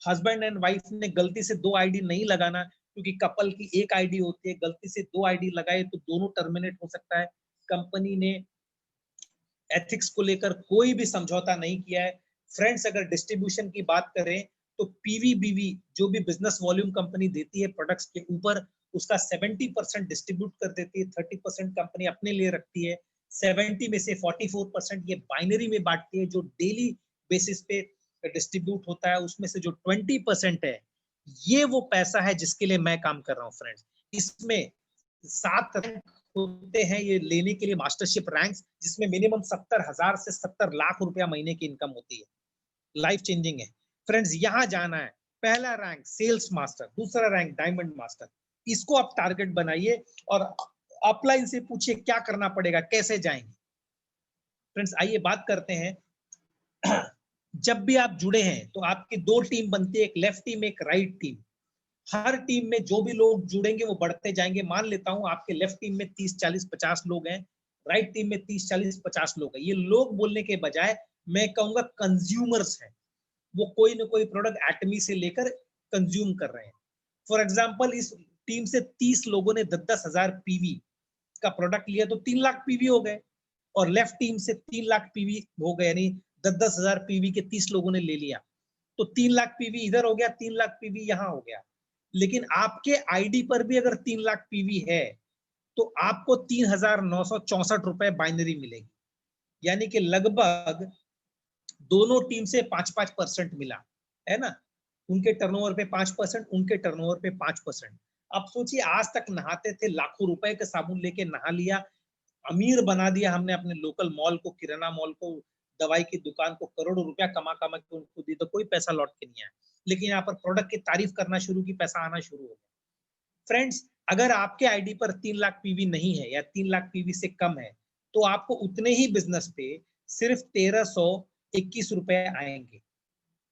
हस्बैंड एंड वाइफ ने गलती से 2 आईडी नहीं लगाना, क्योंकि कपल की एक आईडी होती है। गलती से 2 आईडी लगाए तो दोनों टर्मिनेट हो सकता है। कंपनी ने एथिक्स को लेकर कोई भी समझौता नहीं किया है। फ्रेंड्स, अगर डिस्ट्रीब्यूशन की बात करें तो पीवीबीवी जो भी बिजनेस वॉल्यूम कंपनी देती है प्रोडक्ट्स के ऊपर, उसका 70% डिस्ट्रीब्यूट कर देती है, 30% कंपनी अपने लिए रखती है। 70 में से 44% ये बाइनरी में बांटती है जो डेली बेसिस पे डिस्ट्रीब्यूट होता है। उसमें से जो 20% है ये वो पैसा है जिसके लिए मैं काम कर रहा हूँ। फ्रेंड्स, इसमें 7 रैंक होते हैं ये लेने के लिए, मास्टरशिप रैंक्स, जिसमें मिनिमम 70,000 से 70 लाख रुपया महीने की इनकम होती है। लाइफ चेंजिंग है। फ्रेंड्स, यहां जाना है। पहला रैंक सेल्स मास्टर, दूसरा रैंक डायमंड मास्टर। इसको आप टारगेट बनाइए और अपलाइन से पूछिए क्या करना पड़ेगा, कैसे जाएंगे। फ्रेंड्स, आइए बात करते हैं। जब भी आप जुड़े हैं तो आपकी 2 टीम बनती है, एक लेफ्ट टीम, एक राइट टीम। हर टीम में जो भी लोग जुड़ेंगे वो बढ़ते जाएंगे। मान लेता हूं आपके लेफ्ट टीम में 30 40 50 लोग हैं, राइट टीम में 30 40 50 लोग हैं। ये लोग बोलने के बजाय मैं कहूंगा कंज्यूमर्स हैं। वो कोई ना कोई प्रोडक्ट एटमी से लेकर कंज्यूम कर रहे हैं। फॉर एग्जाम्पल, इस टीम से 30 लोगों ने 10,000 पीवी का प्रोडक्ट लिया तो 3 लाख पीवी हो गए, और लेफ्ट टीम से 3 लाख पीवी हो गए, यानी 10,000 पीवी के 30 लोगों ने ले लिया तो 3 लाख पीवी इधर हो गया, 3 लाख पीवी यहां हो गया। लेकिन आपके आईडी पर भी अगर 3 लाख पीवी है तो आपको 3,964 रुपए बाइनरी मिलेगी, यानी कि लगभग दोनों टीम से 5-5% मिला, है ना। उनके टर्नओवर पे 5%, उनके टर्नओवर पे 5%। अब सोचिए, आज तक नहाते थे, लाखों रुपए का साबुन लेके नहा लिया, अमीर बना दिया हमने अपने लोकल मॉल को, किराना मॉल को, दवाई की दुकान को, करोड़ों रुपया कमा कमा के उनको दी तो कोई पैसा लौट के नहीं आया। लेकिन यहाँ पर प्रोडक्ट की तारीफ करना शुरू की, पैसा आना शुरू हो गया। फ्रेंड्स, अगर आपके आईडी पर 3 लाख पीवी नहीं है या 3 लाख पीवी से कम है तो आपको उतने ही बिजनेस पे सिर्फ 1,321 रुपए आएंगे।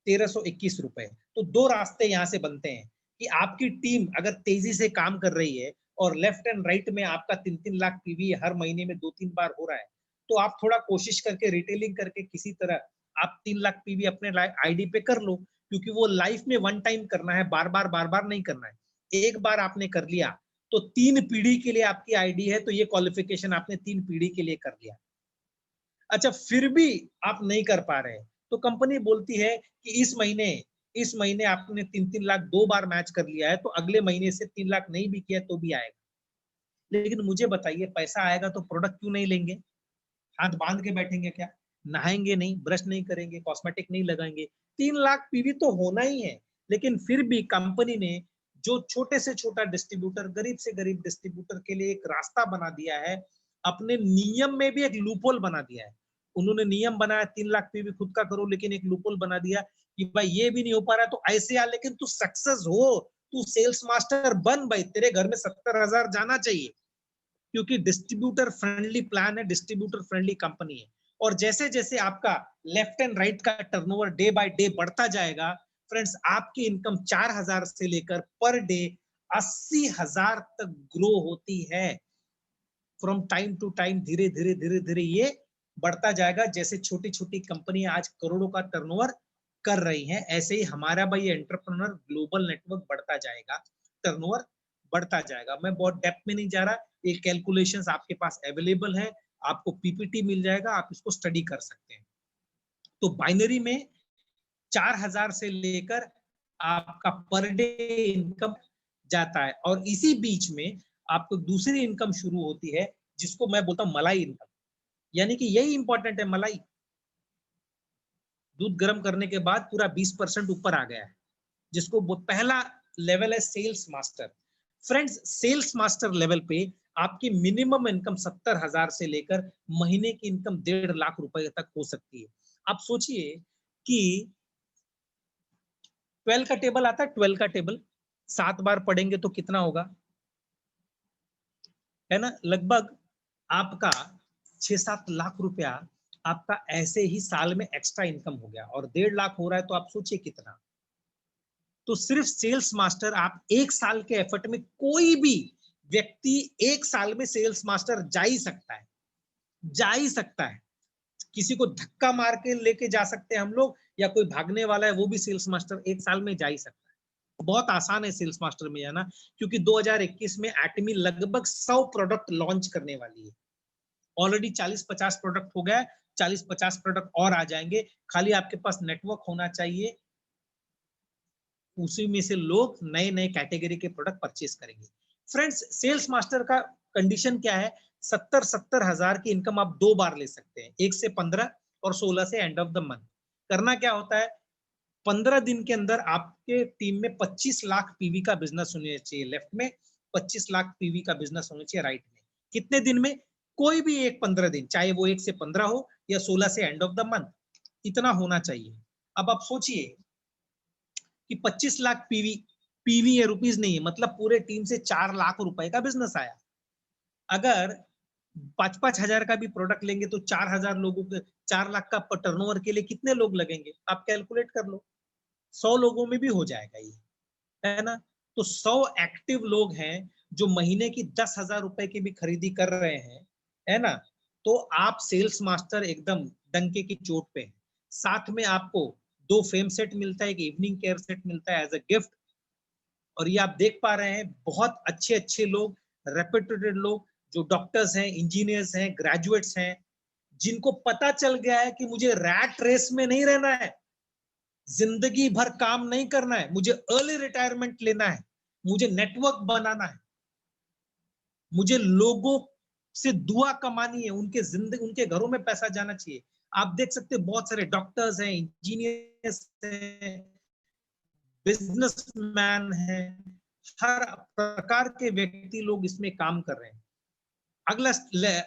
1,321 रुपए। तो 2 रास्ते यहां से बनते हैं कि आपकी टीम अगर तेजी से काम कर रही है और लेफ्ट एंड राइट में आपका 3-3 लाख पीवी हर महीने में 2-3 बार हो रहा है, तो आप थोड़ा कोशिश करके रिटेलिंग करके किसी तरह आप 3 लाख पीवी अपने आईडी पे कर लो, क्योंकि वो लाइफ में वन टाइम करना है, बार बार नहीं करना है। एक बार आपने कर लिया तो 3 पीढ़ी के लिए आपकी आईडी है, तो ये क्वालिफिकेशन आपने 3 पीढ़ी के लिए कर लिया। अच्छा फिर भी आप नहीं कर पा रहे, तो कंपनी बोलती है कि इस महीने आपने 3-3 लाख 2 बार मैच कर लिया है, तो अगले महीने से 3 लाख नहीं भी किया तो भी आएगा। लेकिन मुझे बताइए पैसा आएगा तो प्रोडक्ट क्यों नहीं लेंगे? हाथ बांध के बैठेंगे क्या? नहाएंगे नहीं, ब्रश नहीं करेंगे, कॉस्मेटिक नहीं लगाएंगे। 3 लाख पीवी तो होना ही है, लेकिन फिर भी कंपनी ने जो छोटे से छोटा डिस्ट्रीब्यूटर, गरीब से गरीब डिस्ट्रीब्यूटर के लिए एक रास्ता बना दिया है, अपने नियम में भी एक लूपहोल बना दिया है। उन्होंने नियम बनाया 3 लाख पीवी खुद का करो, लेकिन एक लूपहोल बना दिया कि भाई ये भी नहीं हो पा रहा तो ऐसे आ, लेकिन तू सक्सेस हो, तू सेल्स मास्टर बन भाई, तेरे घर में 70,000 जाना चाहिए, क्योंकि डिस्ट्रीब्यूटर फ्रेंडली प्लान है, डिस्ट्रीब्यूटर फ्रेंडली कंपनी है। और जैसे जैसे आपका लेफ्ट एंड राइट का टर्नओवर डे बाय डे बढ़ता जाएगा, फ्रेंड्स आपकी इनकम 4,000 से लेकर पर डे 80,000 तक ग्रो होती है। फ्रॉम टाइम टू टाइम धीरे धीरे धीरे धीरे ये बढ़ता जाएगा। जैसे छोटी छोटी कंपनियां आज करोड़ों का टर्नओवर कर रही हैं, ऐसे ही हमारा भाई एंटरप्रेन्योर ग्लोबल नेटवर्क बढ़ता जाएगा, टर्नओवर बढ़ता जाएगा। मैं बहुत डेप्थ में नहीं जा रहा, ये कैलकुलेशंस आपके पास अवेलेबल है, आपको पीपीटी मिल जाएगा, आप इसको स्टडी कर सकते हैं। तो बाइनरी में 4,000 से लेकर आपका पर डे इनकम जाता है, और इसी बीच में आपको दूसरी इनकम शुरू होती है जिसको मैं बोलता हूं मलाई इनकम, यानी कि यही इंपॉर्टेंट है मलाई। दूध गर्म करने के बाद पूरा 20% ऊपर आ गया है, जिसको पहला लेवल है sales master. Friends sales master level पे आपकी मिनिमम इनकम 70,000 से लेकर महीने की इनकम 1.5 लाख रुपए तक हो सकती है। आप सोचिए कि 12 का टेबल आता है, 12 का टेबल 7 बार पढ़ेंगे तो कितना होगा, है ना? लगभग आपका 6-7 लाख रुपया आपका ऐसे ही साल में एक्स्ट्रा इनकम हो गया, और 1.5 लाख हो रहा है तो आप सोचिए कितना। तो सिर्फ सेल्स मास्टर आप एक साल के एफर्ट में, कोई भी व्यक्ति एक साल में सेल्स मास्टर जा ही सकता है, जा ही सकता है। किसी को धक्का मार के लेके जा सकते हैं हम लोग, या कोई भागने वाला है वो भी सेल्स मास्टर एक साल में जा ही सकता है। बहुत आसान है सेल्स मास्टर में जाना, क्योंकि 2021 में एटमी लगभग 100 प्रोडक्ट लॉन्च करने वाली है। ऑलरेडी 40-50 प्रोडक्ट हो गया, 40-50 प्रोडक्ट और आ जाएंगे। खाली आपके पास नेटवर्क होना चाहिए, उसी में से लोग नए नए कैटेगरी के प्रोडक्ट परचेस करेंगे। फ्रेंड्स सेल्स मास्टर का कंडीशन क्या है? 70 हजार की इनकम आप 2 बार ले सकते हैं, 1 से 15 और 16 से एंड ऑफ द मंथ। करना क्या होता है, 15 दिन के अंदर आपके टीम में 25 लाख पीवी का बिजनेस होना चाहिए लेफ्ट में, 25 लाख पीवी का बिजनेस होना चाहिए राइट में। कितने दिन में? कोई भी एक 15 दिन, चाहे वो 1 से 15 हो या 16 से एंड ऑफ द मंथ, इतना होना चाहिए। अब आप सोचिए कि 25 लाख पीवी, पीवी है रुपीज नहीं है, मतलब पूरे टीम से 4 लाख रुपए का बिजनेस आया। अगर 5-5 हजार का भी प्रोडक्ट लेंगे तो 4,000 लोगों के 4 लाख का टर्नओवर के लिए कितने लोग लगेंगे, आप कैलकुलेट कर लो। 100 लोगों में भी हो जाएगा ये, है ना? तो 100 एक्टिव लोग हैं जो महीने की 10,000 रुपए की भी खरीदी कर रहे हैं, है ना? तो आप सेल्स मास्टर एकदम डंके की चोट पे हैं। साथ में आपको 2 फेम सेट मिलता है, एक इवनिंग केयर सेट मिलता है एज अ गिफ्ट। और ये आप देख पा रहे हैं बहुत अच्छे अच्छे लोग, रेप्यूटेड लोग, जो डॉक्टर्स हैं, इंजीनियर्स हैं, ग्रेजुएट्स हैं, जिनको पता चल गया है कि मुझे रैट रेस में नहीं रहना है, जिंदगी भर काम नहीं करना है, मुझे अर्ली रिटायरमेंट लेना है, मुझे नेटवर्क बनाना है, मुझे लोगों से दुआ कमानी है, उनके जिंदगी, उनके घरों में पैसा जाना चाहिए। आप देख सकते हैं बहुत सारे डॉक्टर्स हैं, इंजीनियर्स हैं, बिजनेसमैन हैं, हर प्रकार के व्यक्ति लोग इसमें काम कर रहे हैं। अगला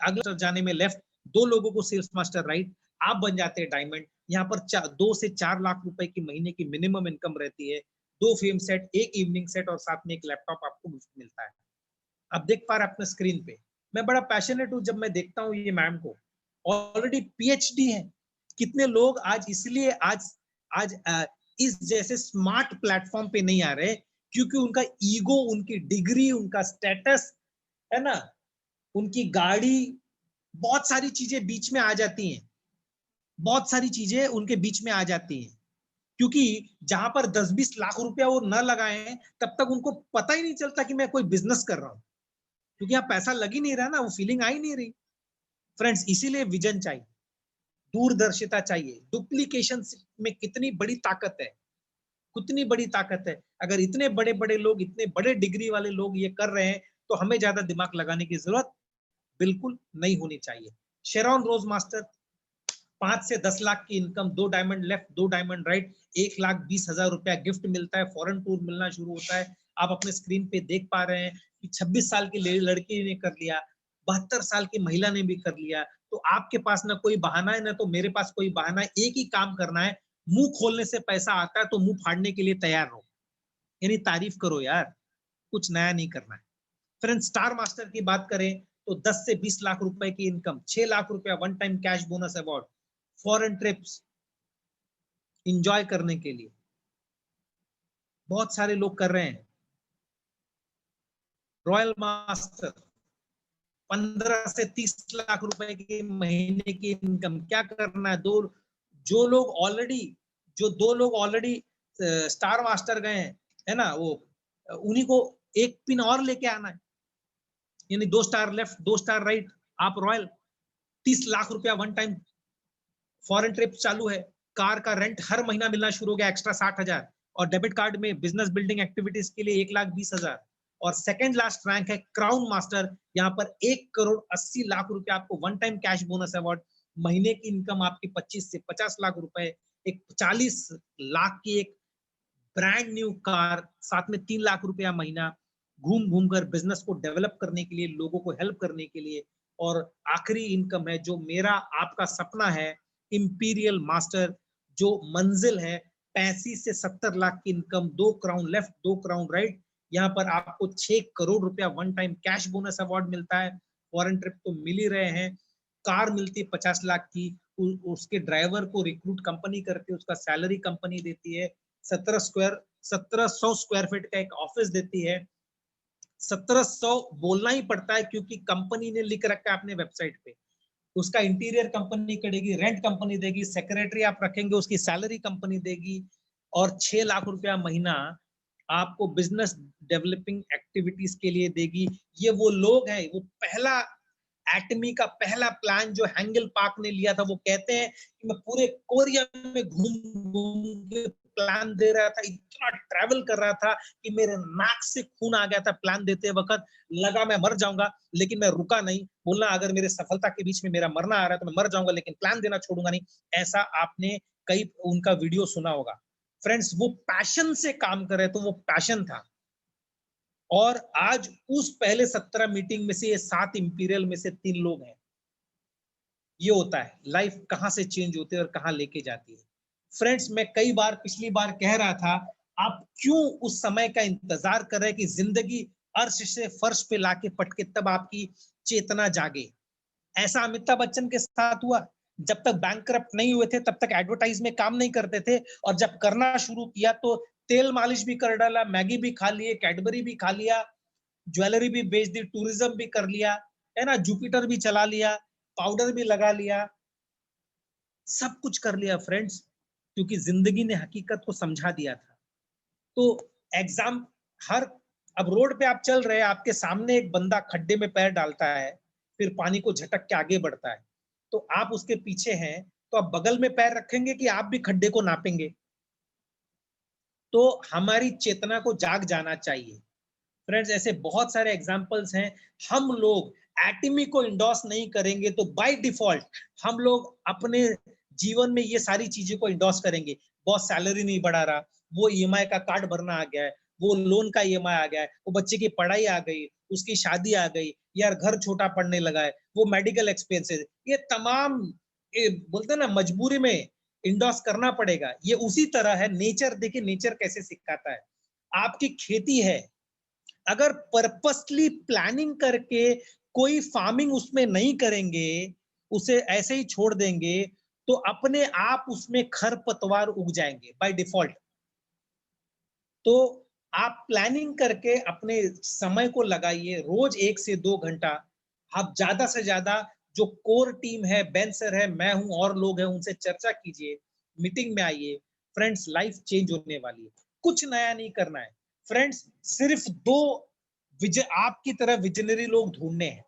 अगला जाने में लेफ्ट, 2 लोगों को सेल्स मास्टर राइट, आप बन जाते हैं डायमंड। यहाँ पर 2 से 4 लाख रुपए की महीने की मिनिमम इनकम रहती है, 2 फेम सेट, 1 इवनिंग सेट और साथ में एक लैपटॉप आपको गिफ्ट मिलता है। आप देख पा रहे हैं अपने स्क्रीन पे। मैं बड़ा पैशनेट हूँ जब मैं देखता हूँ ये मैम को, ऑलरेडी पीएचडी है। कितने लोग आज इसलिए आज आज इस जैसे स्मार्ट प्लेटफॉर्म पे नहीं आ रहे, क्योंकि उनका ईगो, उनकी डिग्री, उनका स्टेटस, है ना, उनकी गाड़ी, बहुत सारी चीजें बीच में आ जाती हैं, बहुत सारी चीजें उनके बीच में आ जाती हैं। क्योंकि जहां पर 10-20 लाख रुपया वो न लगाए हैं, तब तक उनको पता ही नहीं चलता कि मैं कोई बिजनेस कर रहा हूं, क्योंकि यहाँ पैसा लग ही नहीं रहा ना, वो फीलिंग आ ही नहीं रही। फ्रेंड्स इसीलिए विजन चाहिए, दूरदर्शिता चाहिए। डुप्लीकेशन में कितनी बड़ी ताकत है, कितनी बड़ी ताकत है। अगर इतने बड़े बड़े लोग, इतने बड़े डिग्री वाले लोग ये कर रहे हैं, तो हमें ज्यादा दिमाग लगाने की जरूरत बिल्कुल नहीं होनी चाहिए। शेरॉन रोज मास्टर, 5 से 10 लाख की income, 2 diamond left 2 diamond right, 1,20,000 रुपया गिफ्ट मिलता है, फॉरेन टूर मिलना शुरू होता है। आप अपने स्क्रीन पे देख पा रहे हैं कि 26 साल की लड़की ने कर लिया, 72 साल की महिला ने भी कर लिया। तो आपके पास ना कोई बहाना है, ना तो मेरे पास कोई बहाना है। एक ही काम करना है, मुंह खोलने से पैसा आता है तो मुंह फाड़ने के लिए तैयार रहो, यानी तारीफ करो यार, कुछ नया नहीं करना है। फ्रेंड्स, स्टार मास्टर की बात करें तो 10 से 20 लाख रुपए की इनकम, 6 लाख रुपया one time cash bonus award, foreign trips enjoy करने के लिए बहुत सारे लोग कर रहे हैं। रॉयल मास्टर, 15 से 30 लाख रुपए की महीने की इनकम। क्या करना है, जो लोग ऑलरेडी जो 2 लोग ऑलरेडी स्टार मास्टर गए हैं, है ना, वो उन्हीं को एक पिन और लेके आना है, यानी 2 स्टार लेफ्ट 2 स्टार राइट, आप रॉयल। 30 लाख रुपया वन टाइम फॉरेन ट्रिप चालू है। कार का रेंट हर महीना मिलना शुरू हो गया, एक्स्ट्रा 60,000। और डेबिट कार्ड में बिजनेस बिल्डिंग एक्टिविटीज के लिए 1,20,000। और सेकंड लास्ट रैंक है क्राउन मास्टर, यहाँ पर 1,80,00,000 रुपया आपको one time cash bonus award. महीने की इनकम आपकी 25 से 50 लाख रुपए, एक 40 लाख की एक ब्रांड न्यू कार, साथ में 3 लाख रुपया महीना, घूम घूम कर बिजनेस को डेवलप करने के लिए, लोगों को हेल्प करने के लिए। और आखिरी इनकम है जो मेरा आपका सपना है, इंपीरियल मास्टर, जो मंजिल है 35 से 70 लाख की income, 2 crown left 2 crown right. यहाँ पर आपको 6 करोड़ रुपया one time cash bonus award मिलता है। फॉरेन ट्रिप तो मिल ही रहे हैं, कार मिलती है 50 लाख की, उसके ड्राइवर को रिक्रूट कंपनी करती है, उसका सैलरी कंपनी देती है। 1700 स्क्वायर फीट का एक ऑफिस देती है। 1700 बोलना ही पड़ता है क्योंकि कंपनी ने लिख रखा है अपने वेबसाइट पे। उसका इंटीरियर कंपनी करेगी, रेंट कंपनी देगी, सेक्रेटरी आप रखेंगे उसकी सैलरी कंपनी देगी। और 6 लाख रुपया महीना आपको बिजनेस डेवलपिंग एक्टिविटीज के लिए देगी। ये वो लोग हैं, वो पहला एटमी का पहला प्लान जो हैंगल पार्क ने लिया था। वो कहते हैं कि मैं पूरे कोरिया में घूम घूम के प्लान दे रहा था, इतना ट्रैवल कर रहा था कि मेरे नाक से खून आ गया था प्लान देते वक्त, लगा मैं मर जाऊंगा, लेकिन मैं रुका नहीं। बोलना अगर मेरे सफलता के बीच में मेरा मरना आ रहा है तो मैं मर जाऊंगा, लेकिन प्लान देना छोड़ूंगा नहीं। ऐसा आपने कई उनका वीडियो सुना होगा। फ्रेंड्स, वो पैशन से काम कर रहे, तो वो पैशन था। और आज उस पहले 17 मीटिंग में से ये 7 इंपीरियल में से 3 लोग हैं। ये होता है लाइफ कहां से चेंज होती है और कहां लेके जाती है। फ्रेंड्स, मैं कई बार पिछली बार कह रहा था, आप क्यों उस समय का इंतजार कर रहे हैं कि जिंदगी अर्श से फर्श पे लाके पटके तब आपकी चेतना जागे। ऐसा अमिताभ बच्चन के साथ हुआ। जब तक बैंकक्रप्ट नहीं हुए थे तब तक एडवर्टाइज में काम नहीं करते थे, और जब करना शुरू किया तो तेल मालिश भी कर डाला, मैगी भी खा लिए, कैडबरी भी खा लिया, ज्वेलरी भी बेच दी, टूरिज्म भी कर लिया, है ना, जुपिटर भी चला लिया, पाउडर भी लगा लिया, सब कुछ कर लिया फ्रेंड्स, क्योंकि जिंदगी ने हकीकत को समझा दिया था। तो एग्जाम हर अब रोड पे आप चल रहे हैं, आपके सामने एक बंदा खड्डे में पैर डालता है, फिर पानी को झटक के आगे बढ़ता है, तो आप उसके पीछे हैं, तो आप बगल में पैर रखेंगे कि आप भी खड्डे को नापेंगे? तो हमारी चेतना को जाग जाना चाहिए। फ्रेंड्स, ऐसे बहुत सारे एग्जाम्पल्स हैं। हम लोग एटमी को इंडोर्स नहीं करेंगे तो बाय डिफॉल्ट हम लोग अपने जीवन में ये सारी चीजों को इंडोर्स करेंगे। बॉस सैलरी नहीं बढ़ा रहा, वो ईएमआई का कार्ड भरना आ गया है, वो लोन का ईएमआई आ गया है, वो बच्चे की पढ़ाई आ गई, उसकी शादी आ गई, यार घर छोटा पड़ने लगा है, वो मेडिकल एक्सपेंसेस, ये तमाम बोलते हैं ना मजबूरी में इंडोर्स करना पड़ेगा। ये उसी तरह है नेचर। देखिए नेचर कैसे सिखाता है। आपकी खेती है, अगर पर्पसली प्लानिंग करके कोई फार्मिंग उसमें नहीं करेंगे, उसे ऐसे ही छोड़ देंगे, तो अपने आप उसमें खरपतवार उग जाएंगे बाय डिफॉल्ट। तो आप प्लानिंग करके अपने समय को लगाइए, रोज 1 से 2 घंटा। आप ज्यादा से ज्यादा जो कोर टीम है, बेन सर है, मैं हूं और लोग हैं, उनसे चर्चा कीजिए, मीटिंग में आइए। फ्रेंड्स, लाइफ चेंज होने वाली है, कुछ नया नहीं करना है। फ्रेंड्स, सिर्फ दो आपकी तरह विजनरी लोग ढूंढने हैं,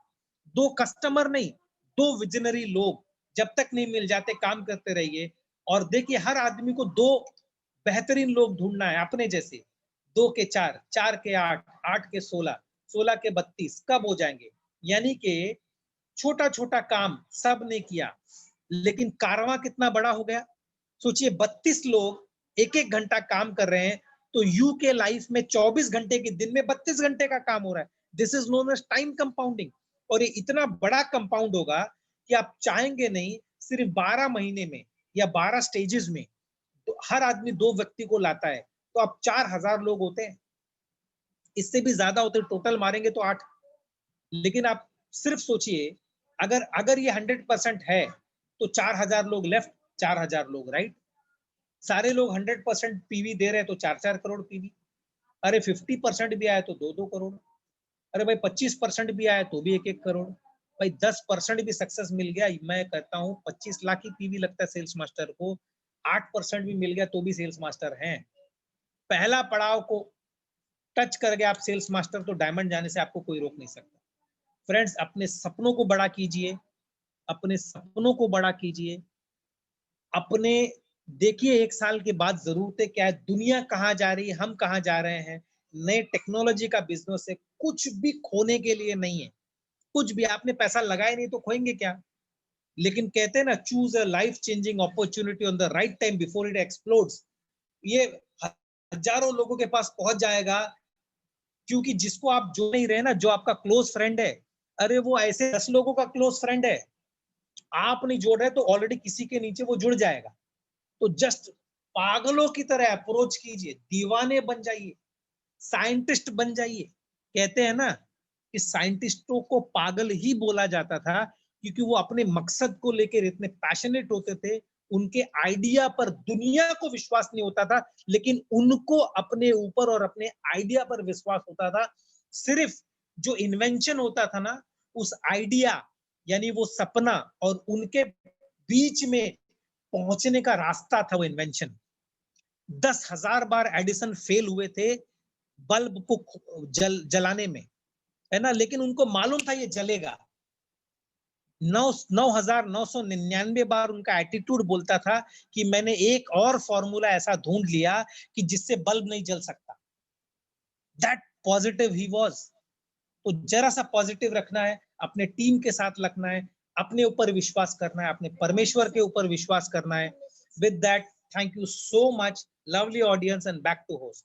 2 कस्टमर नहीं, 2 विजनरी लोग जब तक नहीं मिल जाते काम करते रहिए। और देखिए हर आदमी को 2 बेहतरीन लोग ढूंढना है अपने जैसे, 2 के 4, 4 के 8, 8 के 16, 16 के 32 कब हो जाएंगे? यानी कि छोटा छोटा काम सब ने किया, लेकिन कारवां कितना बड़ा हो गया। सोचिए 32 लोग एक एक घंटा काम कर रहे हैं, तो यू के लाइफ में 24 घंटे के दिन में 32 घंटे का काम हो रहा है। This is known as time compounding. और ये इतना बड़ा कंपाउंड होगा कि आप चाहेंगे नहीं, सिर्फ 12 महीने में या 12 स्टेजेस में तो हर आदमी 2 व्यक्ति को लाता है, तो अब 4000 लोग होते हैं। इससे भी ज्यादा होते, टोटल मारेंगे तो 8। लेकिन आप सिर्फ सोचिए, अगर अगर ये 100% है तो 4000 लोग लेफ्ट, 4000 लोग राइट। सारे लोग 100% पीवी दे रहे हैं तो 4-4 करोड़ पीवी। अरे 50% भी आया तो 2-2 करोड़। अरे भाई 25% भी आया तो भी 1-1 करोड़। भाई 10% भी सक्सेस मिल गया, मैं कहता हूँ 25 लाख ही पीवी लगता है सेल्स मास्टर को। 8% भी मिल गया तो भी सेल्स मास्टर हैं। पहला पड़ाव को टच कर गया आप सेल्स मास्टर, तो डायमंड जाने से आपको कोई रोक नहीं सकता। फ्रेंड्स, अपने सपनों को बड़ा कीजिए, अपने सपनों को बड़ा कीजिए। अपने देखिए 1 साल के बाद जरूरतें क्या है, दुनिया कहाँ जा रही है, हम कहाँ जा रहे हैं। नए टेक्नोलॉजी का बिजनेस है, कुछ भी खोने के लिए नहीं है। कुछ भी आपने पैसा लगाया नहीं तो खोएंगे क्या। लेकिन कहते हैं ना, choose a life changing opportunity on the right time before it explodes. ये हजारों लोगों के पास पहुंच जाएगा, क्योंकि जिसको आप जो नहीं रहे ना, जो आपका क्लोज फ्रेंड है, अरे वो ऐसे 10 लोगों का क्लोज फ्रेंड है, आप नहीं जोड़ रहे तो ऑलरेडी किसी के नीचे वो जुड़ जाएगा। तो जस्ट पागलों की तरह अप्रोच कीजिए, दीवाने बन जाइए, साइंटिस्ट बन जाइए। कहते हैं ना कि साइंटिस्टों को पागल ही बोला जाता था, क्योंकि वो अपने मकसद को लेकर इतने पैशनेट होते थे। उनके आइडिया पर दुनिया को विश्वास नहीं होता था, लेकिन उनको अपने ऊपर और अपने आइडिया पर विश्वास होता था। सिर्फ जो इन्वेंशन होता था ना, उस आइडिया यानी वो सपना और उनके बीच में पहुंचने का रास्ता था वो इन्वेंशन। 10,000 बार एडिसन फेल हुए थे बल्ब को जलाने में, है ना, लेकिन उनको मालूम था ये जलेगा। 9,999 बार उनका एटीट्यूड बोलता था कि मैंने एक और फॉर्मूला ऐसा ढूंढ लिया कि जिससे बल्ब नहीं जल सकता। That positive he was. तो जरा सा पॉजिटिव रखना है, अपने टीम के साथ रखना है, अपने ऊपर विश्वास करना है, अपने परमेश्वर के ऊपर विश्वास करना है। With that, thank you so much, lovely audience, and back to host.